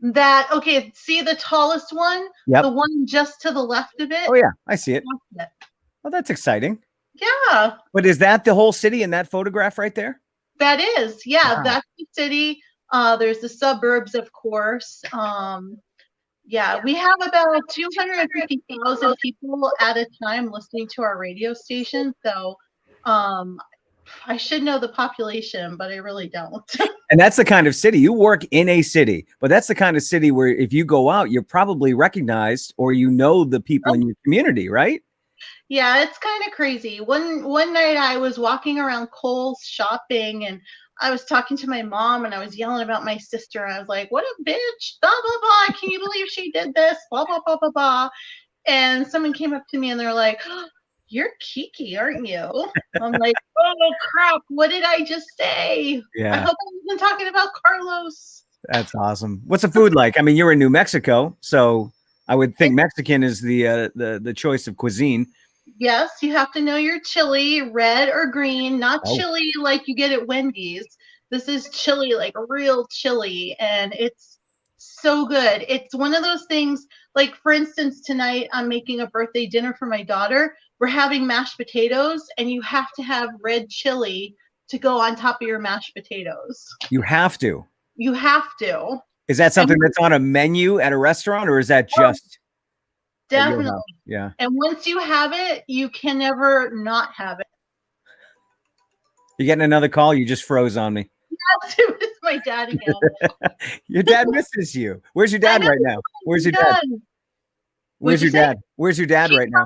that. Okay, see the tallest one? Yep. The one just to the left of it? Oh yeah, I see it. That's it. Oh, that's exciting. Yeah. But is that the whole city in that photograph right there? That is. Yeah, Wow. that's the city. There's the suburbs, of course. Yeah, we have about 250,000 people at a time listening to our radio station. So I should know the population, but I really don't. And that's the kind of city you work in, a city, but that's the kind of city where if you go out, you're probably recognized, or you know the people in your community, right? Yeah, it's kind of crazy. One night I was walking around Kohl's shopping, and I was talking to my mom, and I was yelling about my sister. I was like, what a bitch, blah, blah, blah. Can you believe she did this? Blah, blah, blah, blah, blah. And someone came up to me, and they're like, oh, you're Kiki, aren't you? I'm like, oh, crap. What did I just say? Yeah. I hope I wasn't talking about Carlos. That's awesome. What's the food like? I mean, you're in New Mexico, so I would think Mexican is the choice of cuisine. Yes, you have to know your chili, red or green, not chili like you get at Wendy's. This is chili, like real chili, and it's so good. It's one of those things, like, for instance, tonight I'm making a birthday dinner for my daughter. We're having mashed potatoes, and you have to have red chili to go on top of your mashed potatoes. You have to. You have to. Is that something that's on a menu at a restaurant, or is that just definitely? Yeah. And once you have it, you can never not have it. You getting another call? You just froze on me. Yes, it was my dad again. Your dad misses you. Where's your dad right now? Where's your dad? Where's your dad? Where's your dad right now?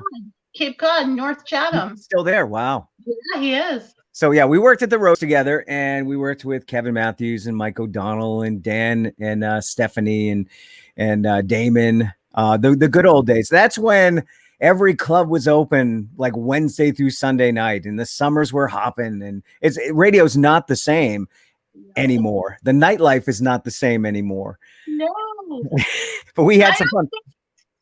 Cape Cod, North Chatham. Still there. Wow. Yeah, he is. So yeah, we worked at the roast together, and we worked with Kevin Matthews and Mike O'Donnell and Dan and Stephanie and Damon. The good old days. That's when every club was open, like Wednesday through Sunday night, and the summers were hopping. And radio's not the same anymore. The nightlife is not the same anymore. No. But we had some fun.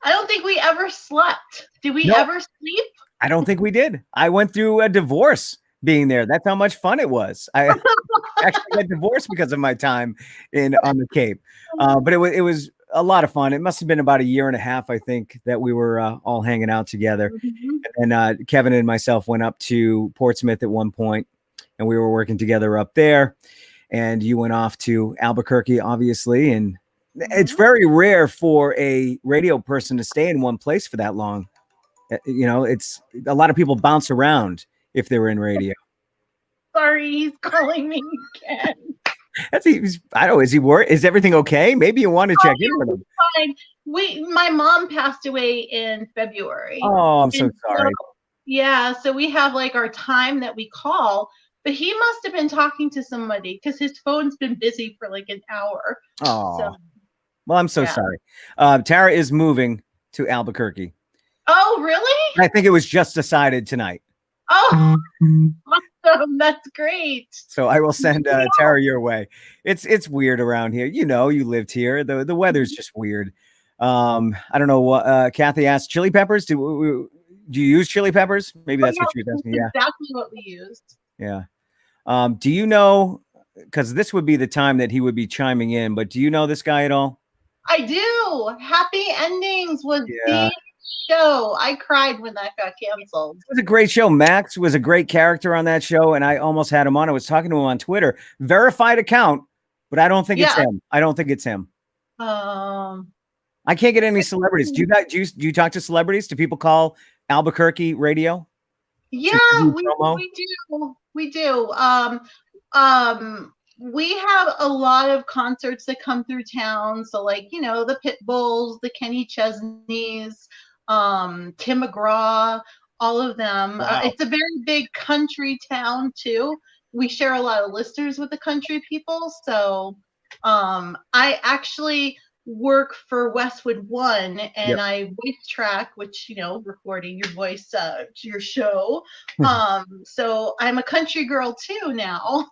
I don't think we ever slept. Did we No. ever sleep? I don't think we did. I went through a divorce being there. That's how much fun it was. I actually got divorced because of my time on the Cape. But it was a lot of fun. It must have been about a year and a half, I think, that we were all hanging out together. And Kevin and myself went up to Portsmouth at one point, and we were working together up there. And you went off to Albuquerque, obviously. And it's very rare for a radio person to stay in one place for that long. You know, it's a lot of people bounce around if they were in radio. Sorry, he's calling me again. I don't know. Is he worried? Is everything okay? Maybe you want to check in with him. Fine. My mom passed away in February. Oh, I'm so sorry. So we have like our time that we call, but he must have been talking to somebody because his phone's been busy for like an hour. Oh, so, well, I'm so sorry. Tara is moving to Albuquerque. Oh, really? I think it was just decided tonight. Oh, awesome. That's great. So I will send Tara your way. It's weird around here. You know, you lived here. The weather's just weird. I don't know what Kathy asked. Chili peppers? Do you use chili peppers? Maybe that's what she was asking. Yeah, exactly what we used. Yeah. Do you know? Because this would be the time that he would be chiming in. But do you know this guy at all? I do. Happy Endings was the show. I cried when that got canceled. It was a great show. Max was a great character on that show, and I almost had him on. I was talking to him on Twitter. Verified account, but I don't think it's him. I don't think it's him. I can't get any celebrities. Do you talk to celebrities? Do people call Albuquerque radio? Yeah, we do. We do. We have a lot of concerts that come through town. So like, you know, the Pitbulls, the Kenny Chesneys, Tim McGraw, all of them. Wow. It's a very big country town too. We share a lot of listeners with the country people. So I actually work for Westwood One, and I voice track, which, you know, recording your voice to your show. So I'm a country girl too now.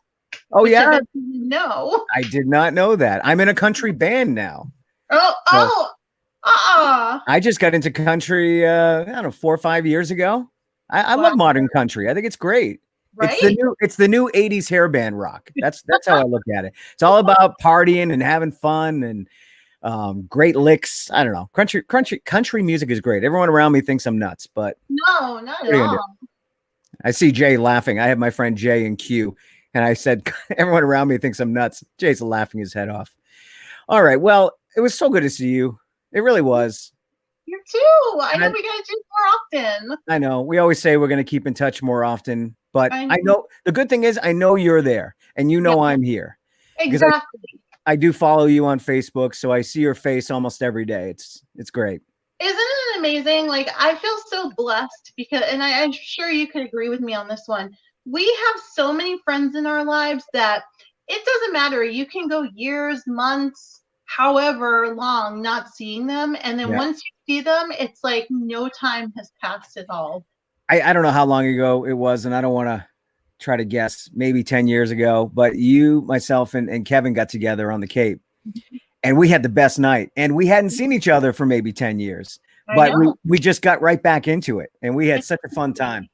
Oh yeah, no, I did not know that. I'm in a country band now. I just got into country. I don't know, 4 or 5 years ago. I love modern country. I think it's great. Right? It's the new 80s hair band rock. That's how I look at it. It's all about partying and having fun and great licks. I don't know. Country music is great. Everyone around me thinks I'm nuts, but no, not at all. I see Jay laughing. I have my friend Jay in Q. And I said, everyone around me thinks I'm nuts. Jay's laughing his head off. All right. Well, it was so good to see you. It really was. You too. I know we got to do more often. I know. We always say we're going to keep in touch more often. But I know the good thing is I know you're there and you know I'm here. Exactly. I do follow you on Facebook, so I see your face almost every day. It's great. Isn't it amazing? Like, I feel so blessed because, and I'm sure you could agree with me on this one. We have so many friends in our lives that it doesn't matter. You can go years, months, however long not seeing them. And then once you see them, it's like no time has passed at all. I don't know how long ago it was, and I don't want to try to guess, maybe 10 years ago, but you, myself, and Kevin got together on the Cape, and we had the best night. And we hadn't seen each other for maybe 10 years, but we just got right back into it, and we had such a fun time.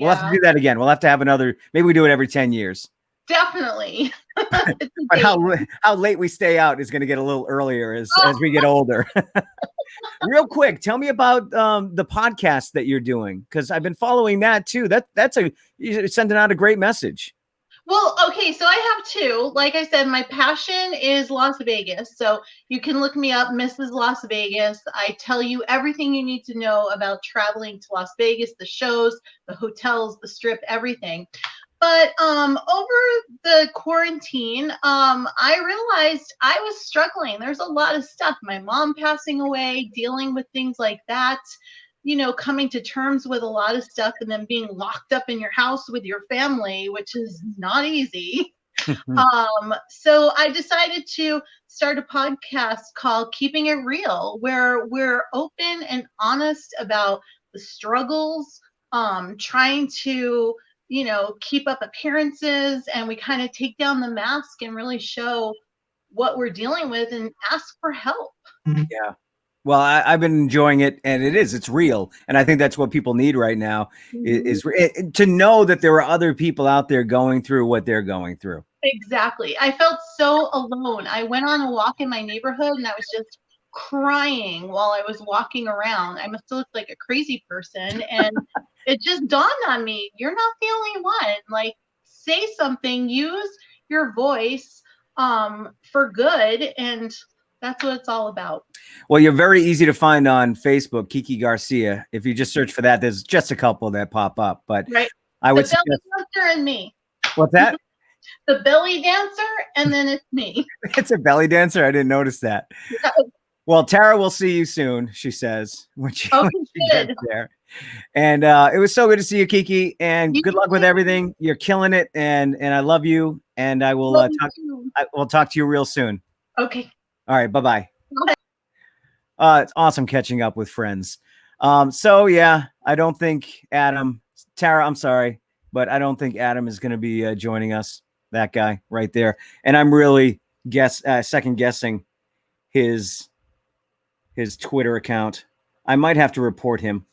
We'll have to do that again. We'll have to have another. Maybe we do it every 10 years. Definitely. But how late we stay out is going to get a little earlier as we get older. Real quick, tell me about the podcast that you're doing, because I've been following that too. You're sending out a great message. Well, okay, so I have two. Like I said, my passion is Las Vegas. So you can look me up, Mrs. Las Vegas. I tell you everything you need to know about traveling to Las Vegas, the shows, the hotels, the strip, everything. But over the quarantine, I realized I was struggling. There's a lot of stuff. My mom passing away, dealing with things like that. You know, coming to terms with a lot of stuff and then being locked up in your house with your family, which is not easy. So I decided to start a podcast called Keeping It Real, where we're open and honest about the struggles, trying to, you know, keep up appearances, and we kind of take down the mask and really show what we're dealing with and ask for help. Yeah. Well, I've been enjoying it, and it's real. And I think that's what people need right now is to know that there are other people out there going through what they're going through. Exactly. I felt so alone. I went on a walk in my neighborhood and I was just crying while I was walking around. I must have looked like a crazy person. And it just dawned on me, you're not the only one. Like, say something, use your voice for good. And that's what it's all about. Well, you're very easy to find on Facebook, Kiki Garcia. If you just search for that, there's just a couple that pop up. But right. I would the belly dancer and me. What's that? The belly dancer, and then it's me. It's a belly dancer. I didn't notice that. Well, Tara will see you soon, she says, when she gets there. And it was so good to see you, Kiki. And good luck with everything. You're killing it, and I love you. And I will we'll talk to you real soon. Okay. All right. Bye-bye. It's awesome catching up with friends. So yeah, I don't think Tara, I'm sorry, but I don't think Adam is going to be joining us. That guy right there. And I'm really second guessing his Twitter account. I might have to report him.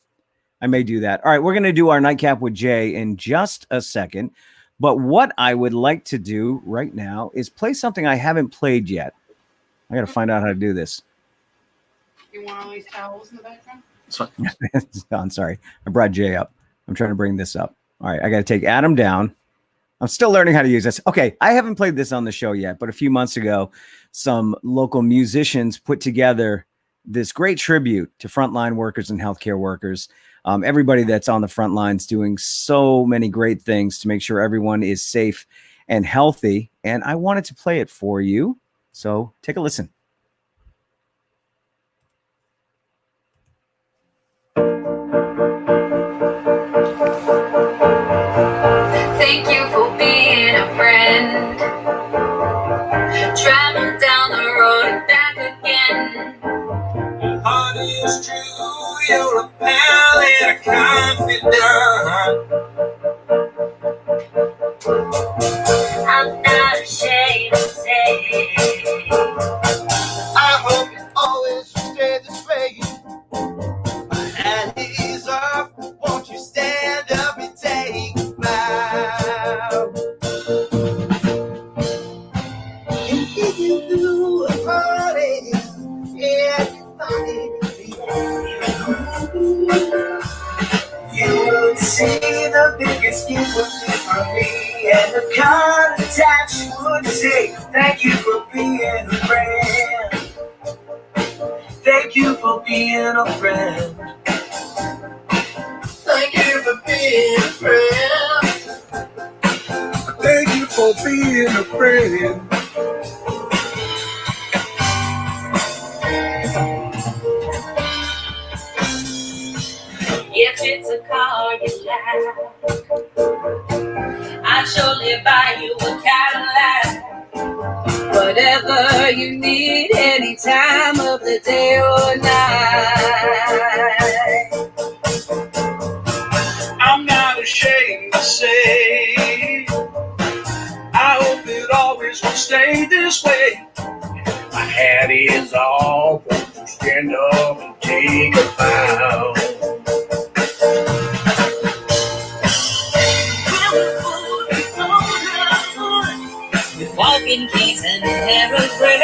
I may do that. All right, we're going to do our Nightcap with Jay in just a second. But what I would like to do right now is play something I haven't played yet. I got to find out how to do this. You want all these towels in the background? I'm sorry. I brought Jay up. I'm trying to bring this up. All right, I got to take Adam down. I'm still learning how to use this. Okay, I haven't played this on the show yet, but a few months ago, some local musicians put together this great tribute to frontline workers and healthcare workers. Everybody that's on the front lines doing so many great things to make sure everyone is safe and healthy. And I wanted to play it for you. So take a listen. Thank you for being a friend. Travel down the road and back again. Your heart is true, you're a pal and a confidant. I'm not ashamed to say, I hope you always stay this way. My hand is off, won't you stand up and take a bow? And if you do a party, everybody you will see the biggest gift from me, and the kind of touch would say, thank you for being a friend. Thank you for being a friend. Thank you for being a friend. Thank you for being a friend. if it's a car you like, I'd surely buy you a Cadillac. Whatever you need, any time of the day or night. I'm not ashamed to say, I hope it always will stay this way. My hat is off, won't you stand up and take a bow? Walking keys and Harold bread.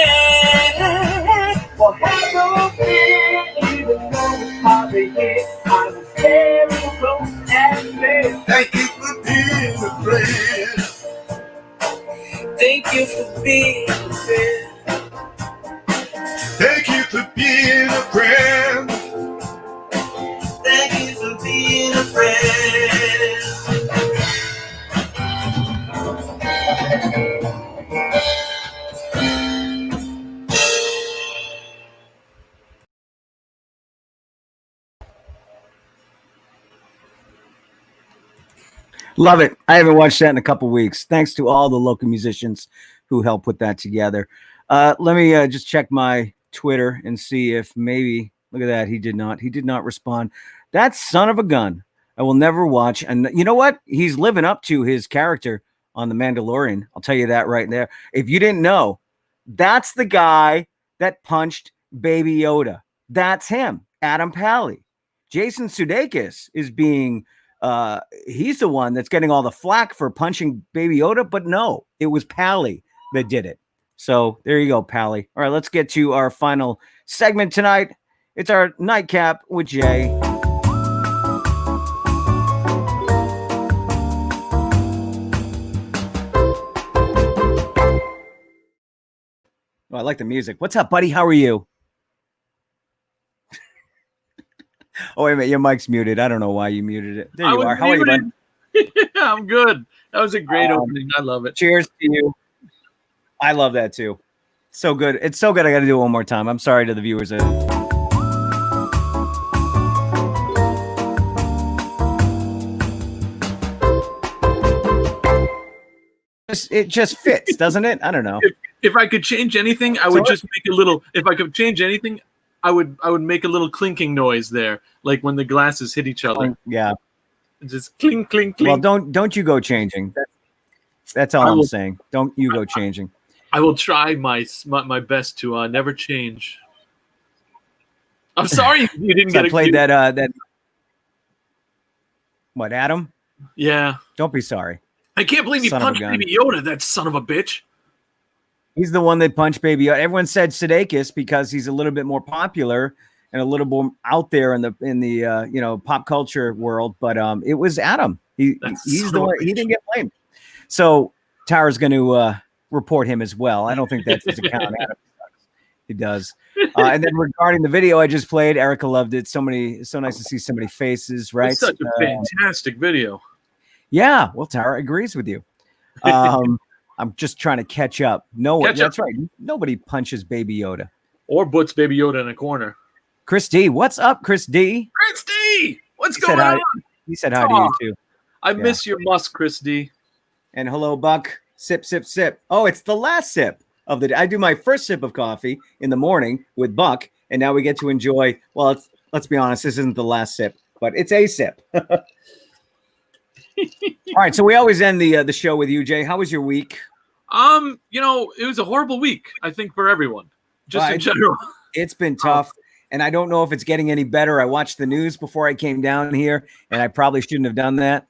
Well, hello there, even though it's hardly here, I was very close and there. Thank you for being a friend. Thank you for being a friend. Thank you for being a friend. Thank you for being a friend. Love it. I haven't watched that in a couple weeks. Thanks to all the local musicians who helped put that together. Let me just check my Twitter and see if maybe, look at that. He did not respond. That son of a gun. I will never watch. And you know what? He's living up to his character on The Mandalorian. I'll tell you that right there. If you didn't know, that's the guy that punched Baby Yoda. That's him, Adam Pally. Jason Sudeikis is being he's the one that's getting all the flack for punching Baby Yoda, but no, it was Pally that did it. So there you go, Pally. All right, let's get to our final segment tonight. It's our Nightcap with Jay. Oh, I like the music. What's up, buddy? How are you? Oh, wait a minute. Your mic's muted. I don't know why you muted it. There you are. How are you, bud? I'm good. That was a great opening. I love it. Cheers to you. I love that too. So good. It's so good. I got to do it one more time. I'm sorry to the viewers. It just fits, doesn't it? I don't know. If I could change anything, I would just make a little. If I could change anything, I would make a little clinking noise there, like when the glasses hit each other. Yeah. Just clink, clink, clink. Well, don't you go changing. That's all I'm saying. Don't you go changing. I will try my best to never change. I'm sorry you didn't get. I played that. What, Adam? Yeah. Don't be sorry. I can't believe you punched Baby Yoda. That son of a bitch. He's the one that punched Baby Yoda. Everyone said Sudeikis because he's a little bit more popular and a little more out there in the pop culture world. But it was Adam. He's the one. He didn't get blamed. So Tara's going to report him as well. I don't think that's his account. Adam he does. And then regarding the video I just played, Erica loved it. So nice to see so many faces. Right? It's such a fantastic video. Yeah. Well, Tara agrees with you. I'm just trying to catch up. That's right. Nobody punches Baby Yoda. Or puts Baby Yoda in a corner. Chris D. What's up, Chris D? Chris D! What's going on? He said hi to you, too. I miss your musk, Chris D. And hello, Buck. Sip, sip, sip. Oh, it's the last sip of the day. I do my first sip of coffee in the morning with Buck, and now we get to enjoy, well, let's be honest, this isn't the last sip, but it's a sip. All right, so we always end the show with you, Jay. How was your week? It was a horrible week, I think, for everyone, just in general. It's been tough, and I don't know if it's getting any better. I watched the news before I came down here, and I probably shouldn't have done that.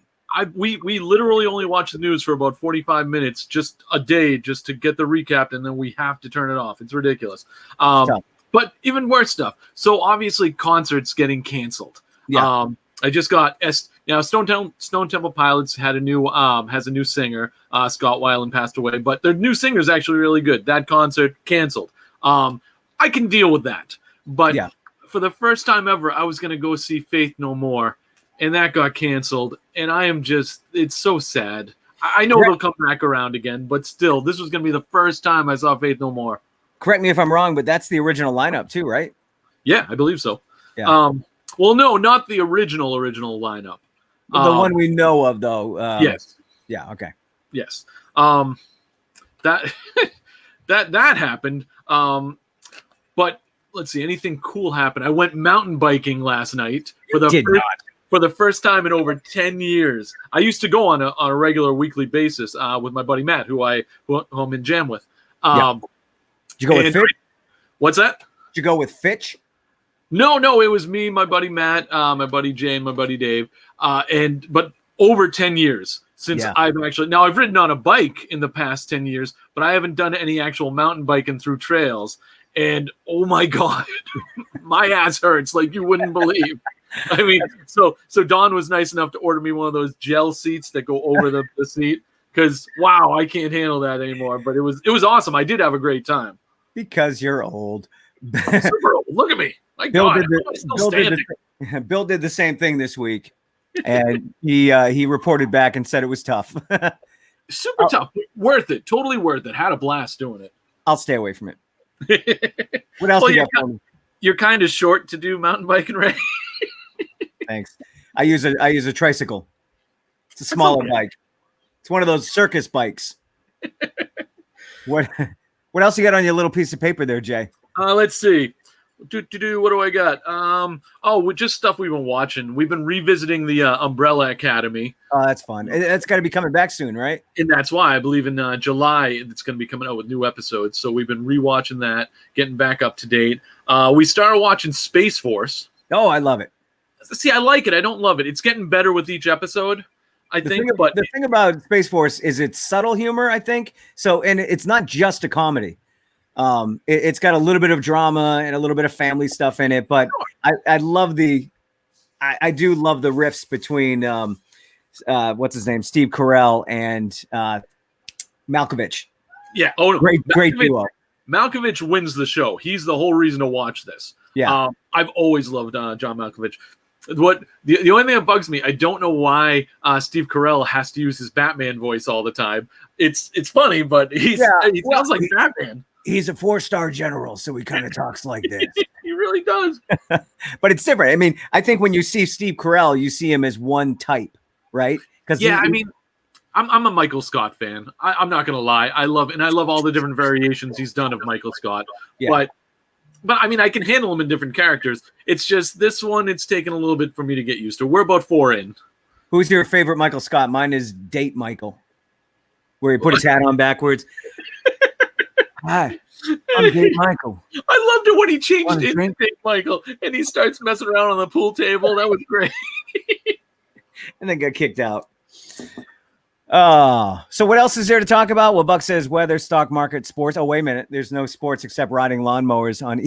We literally only watch the news for about 45 minutes, just a day, just to get the recap, and then we have to turn it off. It's ridiculous. But even worse stuff. So obviously, concerts getting canceled. Yeah. I just got Stone Temple Pilots has a new singer. Scott Weiland passed away, but their new singer is actually really good. That concert canceled. I can deal with that. But for the first time ever, I was going to go see Faith No More, and that got canceled. And it's so sad. I know they'll come back around again, but still, this was going to be the first time I saw Faith No More. Correct me if I'm wrong, but that's the original lineup too, right? Yeah, I believe so. Yeah. Well, no, not the original lineup. The one we know of, though. Yes. Yeah. Okay. Yes. That happened. But let's see. Anything cool happened? I went mountain biking last night for the first time in over 10 years. I used to go on a regular weekly basis with my buddy Matt, who I'm in jam with. Did you go with Fitch? What's that? Did you go with Fitch? No, it was me, my buddy Matt, my buddy Jay, and my buddy Dave. But over 10 years since I've ridden on a bike in the past 10 years, but I haven't done any actual mountain biking through trails. And oh my God, my ass hurts like you wouldn't believe. I mean, so Dawn was nice enough to order me one of those gel seats that go over the seat. Because wow, I can't handle that anymore. But it was awesome. I did have a great time. Because you're old. I'm super old. Look at me. My God, Bill did the same thing this week, and he reported back and said it was tough. Super tough. Worth it. Totally worth it. Had a blast doing it. I'll stay away from it. What else you got for me? You're kind of short to do mountain biking, right? Thanks. I use a tricycle. It's a smaller bike. It's one of those circus bikes. What else you got on your little piece of paper there, Jay? Let's see. What do I got? Just stuff we've been watching. We've been revisiting the Umbrella Academy. Oh, that's fun. And that's got to be coming back soon, right? And that's why I believe in July it's going to be coming out with new episodes. So we've been rewatching that, getting back up to date. We started watching Space Force. Oh, I love it. See, I like it. I don't love it. It's getting better with each episode, I think. But the thing about Space Force is it's subtle humor, I think. So, and it's not just a comedy. It's got a little bit of drama and a little bit of family stuff in it. But I love I do love the riffs between what's his name, Steve Carell and Malkovich. Yeah. Oh, no. Great duo. Malkovich wins the show. He's the whole reason to watch this. Yeah. I've always loved John Malkovich. What the only thing that bugs me, I don't know why Steve Carell has to use his Batman voice all the time. It's funny, but he sounds like Batman. He's a 4-star general, so he kind of talks like this. He really does. But it's different. I mean, I think when you see Steve Carell, you see him as one type, right? Because I'm a Michael Scott fan. I'm not gonna lie. I love all the different variations he's done of Michael Scott. Yeah. But I mean, I can handle him in different characters. It's just this one, it's taken a little bit for me to get used to. We're about 4 in. Who's your favorite Michael Scott? Mine is Date Michael, where he put his hat on backwards. Hi, I'm Date Michael. I loved it when he changed into Date Michael and he starts messing around on the pool table. That was great. And then got kicked out. So what else is there to talk about? Well, Buck says weather, stock market, sports. Oh, wait a minute. There's no sports except riding lawnmowers on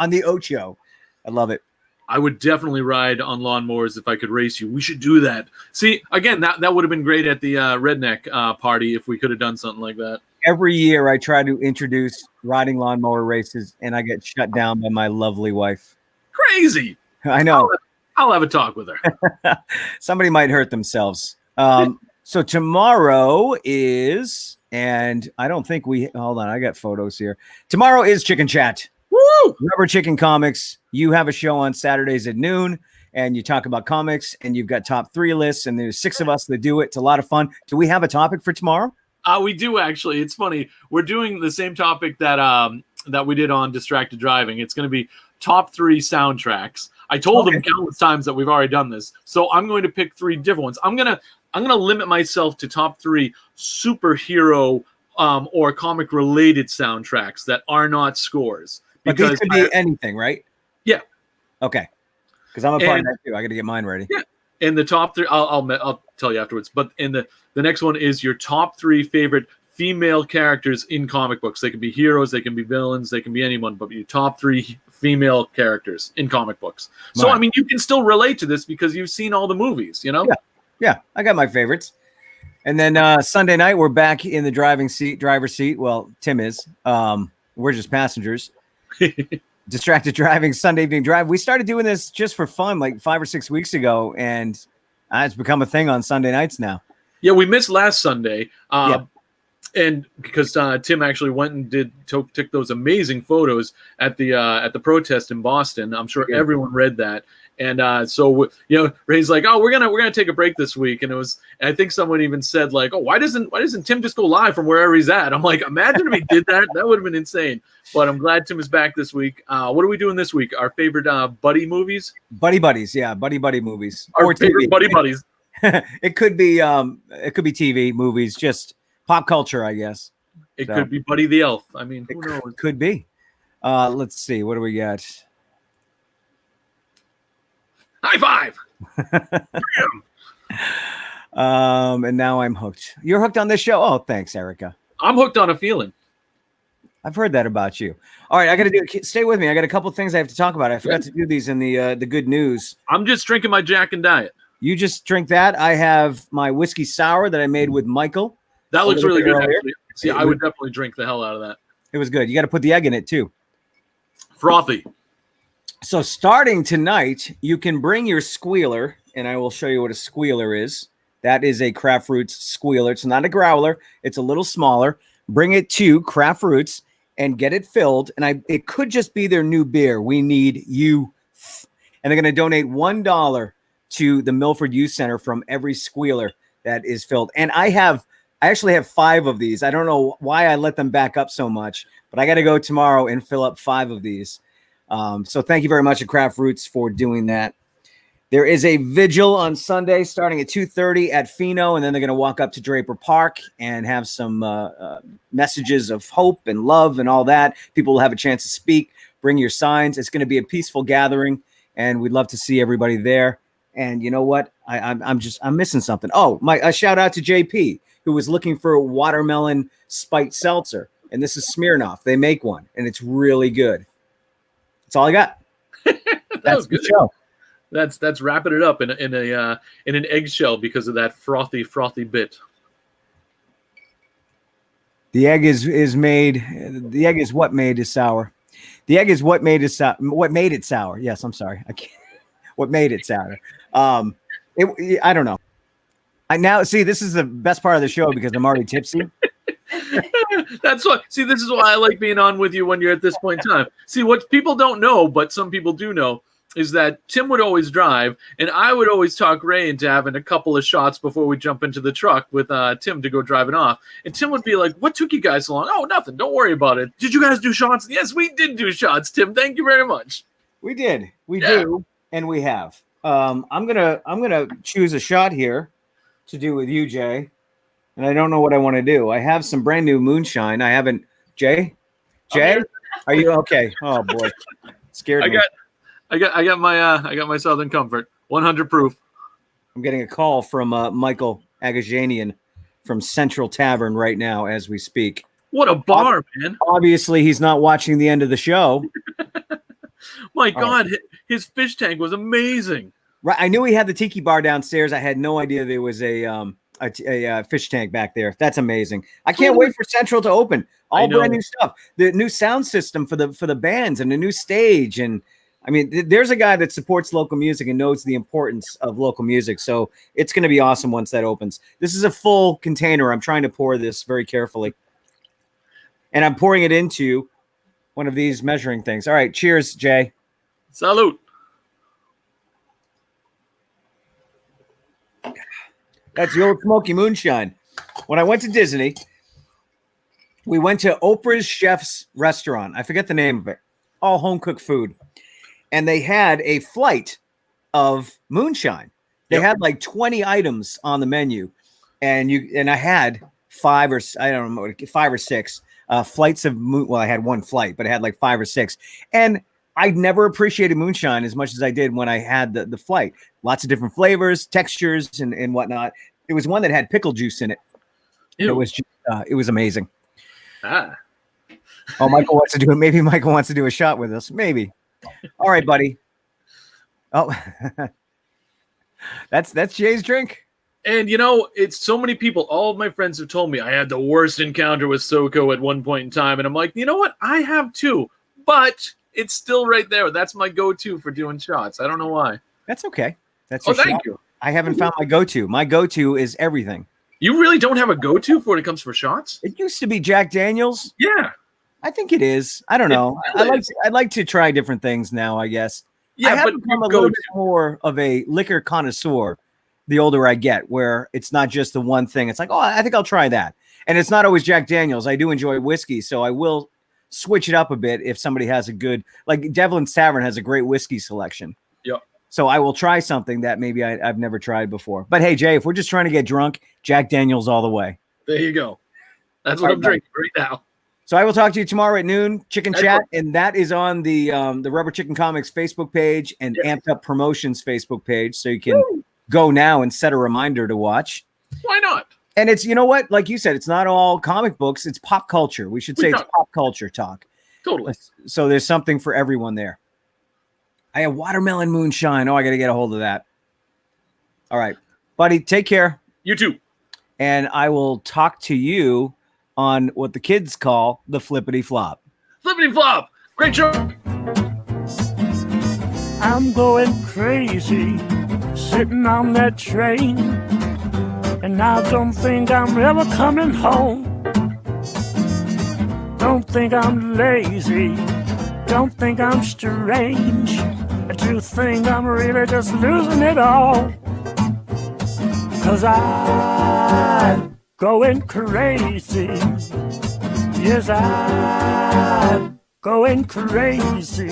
the Ocho. I love it. I would definitely ride on lawnmowers if I could race you. We should do that. See, again, that would have been great at the redneck party if we could have done something like that. Every year I try to introduce riding lawnmower races, and I get shut down by my lovely wife. Crazy. I know. I'll have a talk with her. Somebody might hurt themselves. So tomorrow is, and I don't think hold on, I got photos here. Tomorrow is Chicken Chat. Woo! Rubber Chicken Comics. You have a show on Saturdays at noon, and you talk about comics, and you've got top 3 lists, and there's 6 of us that do it. It's a lot of fun. Do we have a topic for tomorrow? We do, actually. It's funny. We're doing the same topic that we did on Distracted Driving. It's going to be top 3 soundtracks. I told them countless times that we've already done this. So I'm going to pick 3 different ones. I'm going to limit myself to top 3 superhero or comic related soundtracks that are not scores. But these could be anything, right? Yeah. Okay. Because I'm a part of that too. I got to get mine ready. Yeah. And the top 3, I'll tell you afterwards. But in the next one is your top 3 favorite female characters in comic books. They can be heroes, they can be villains, they can be anyone. But your top 3 female characters in comic books. So Right. I mean, you can still relate to this because you've seen all the movies. You know. Yeah. I got my favorites. And then Sunday night we're back in the driver's seat. Well, Tim is. We're just passengers. Distracted Driving, Sunday Evening Drive. We started doing this just for fun like 5 or 6 weeks ago, and it's become a thing on Sunday nights now. Yeah, we missed last Sunday, and because Tim actually went and took those amazing photos at the protest in Boston. I'm sure everyone read that. And so Ray's like, oh, we're gonna take a break this week, and I think someone even said like, oh, why doesn't Tim just go live from wherever he's at? I'm like, imagine if he did that. That would have been insane. But I'm glad Tim is back this week. What are we doing this week? Our favorite buddy movies? Buddy buddies, yeah, buddy movies. Our favorite buddy buddies. It could be TV, movies, just pop culture, I guess. It could be Buddy the Elf. I mean, who knows? Could be. Let's see. What do we got? High five. And now I'm hooked. You're hooked on this show? Oh, thanks, Erica. I'm hooked on a feeling. I've heard that about you. All right, I got to stay with me. I got a couple things I have to talk about. I forgot to do these in the good news. I'm just drinking my Jack and Diet. You just drink that. I have my whiskey sour that I made with Michael. That looks really good, actually. See, I would definitely drink the hell out of that. It was good. You got to put the egg in it, too. Frothy. So starting tonight, you can bring your squealer, and I will show you what a squealer is. That is a Craft Roots squealer. It's not a growler. It's a little smaller. Bring it to Craft Roots and get it filled. And it could just be their new beer. We need you. And they're going to donate $1 to the Milford Youth Center from every squealer that is filled. And I actually have 5 of these. I don't know why I let them back up so much, but I got to go tomorrow and fill up 5 of these. So thank you very much to Craft Roots for doing that. There is a vigil on Sunday starting at 2:30 at Fino, and then they're going to walk up to Draper Park and have some messages of hope and love and all that. People will have a chance to speak. Bring your signs. It's going to be a peaceful gathering, and we'd love to see everybody there. And you know what? I'm missing something. Oh, a shout out to JP, who was looking for a watermelon spiked seltzer, and this is Smirnoff. They make one, and it's really good. That's all I got. That's the show. That's wrapping it up in an eggshell because of that frothy bit. The egg is made. The egg is what made it sour. The egg is what made it sour. What made it sour? Yes, I'm sorry. I can't. What made it sour? I don't know. I now see this is the best part of the show because I'm already tipsy. That's what. See, this is why I like being on with you when you're at this point in time. See, what people don't know, but some people do know, is that Tim would always drive, and I would always talk Ray into having a couple of shots before we jump into the truck with Tim to go driving off. And Tim would be like, "What took you guys so long?" "Oh, nothing. Don't worry about it." "Did you guys do shots?" "Yes, we did do shots, Tim. Thank you very much." We did. We do, and we have. I'm gonna choose a shot here to do with you, Jay, and I don't know what I want to do. I have some brand new moonshine. I haven't. Jay, are you okay? Oh boy, scared me. I got my Southern Comfort, 100 proof. I'm getting a call from Michael Agajanian from Central Tavern right now as we speak. What a bar, man! Obviously, he's not watching the end of the show. My God, his fish tank was amazing. Right, I knew he had the tiki bar downstairs. I had no idea there was a fish tank back there. That's amazing. I can't wait for Central to open. All brand new stuff. The new sound system for the bands and the new stage. And I mean, there's a guy that supports local music and knows the importance of local music. So it's going to be awesome once that opens. This is a full container. I'm trying to pour this very carefully. And I'm pouring it into one of these measuring things. All right. Cheers, Jay. Salute. That's the old smoky moonshine. When I went to Disney, we went to Oprah's Chef's restaurant. I forget the name of it. All home-cooked food. And they had a flight of moonshine. They had like 20 items on the menu. And I had 5 or 6 flights of moon. Well, I had one flight, but I had like 5 or 6. And I never appreciated moonshine as much as I did when I had the flight. Lots of different flavors, textures, and whatnot. There was one that had pickle juice in it. It was amazing. Ah. Oh, Michael wants to do it. Maybe Michael wants to do a shot with us. Maybe. All right, buddy. Oh, that's Jay's drink. And it's so many people. All of my friends have told me I had the worst encounter with SoCo at one point in time, and I'm like, you know what? I have too, but it's still right there. That's my go-to for doing shots. I don't know why. That's okay. That's your thank shot. you. I haven't found my go-to. My go-to is everything. You really don't have a go-to for when it comes for shots? It used to be Jack Daniels. Yeah. I think it is. I don't know. I'd like to try different things now, I guess. Yeah, I have become a little bit more of a liquor connoisseur the older I get, where it's not just the one thing. It's like, oh, I think I'll try that. And it's not always Jack Daniels. I do enjoy whiskey, so I will switch it up a bit if somebody has a good, like Devlin's Tavern has a great whiskey selection. Yeah. So I will try something that maybe I've never tried before. But hey, Jay, if we're just trying to get drunk, Jack Daniels all the way. There you go. That's what I'm drinking right now. So I will talk to you tomorrow at noon, Chicken Chat, and that is on the Rubber Chicken Comics Facebook page and Amped Up Promotions Facebook page, so you can go now and set a reminder to watch. Why not? And it's, you know what, like you said, it's not all comic books, it's pop culture. We should say it's pop culture talk. Totally. So there's something for everyone there. I have watermelon moonshine. Oh, I got to get a hold of that. All right, buddy, take care. You too. And I will talk to you on what the kids call the flippity flop. Flippity flop. Great show. I'm going crazy sitting on that train, and I don't think I'm ever coming home. Don't think I'm lazy, don't think I'm strange. I do think I'm really just losing it all. 'Cause I'm going crazy. Yes, I'm going crazy.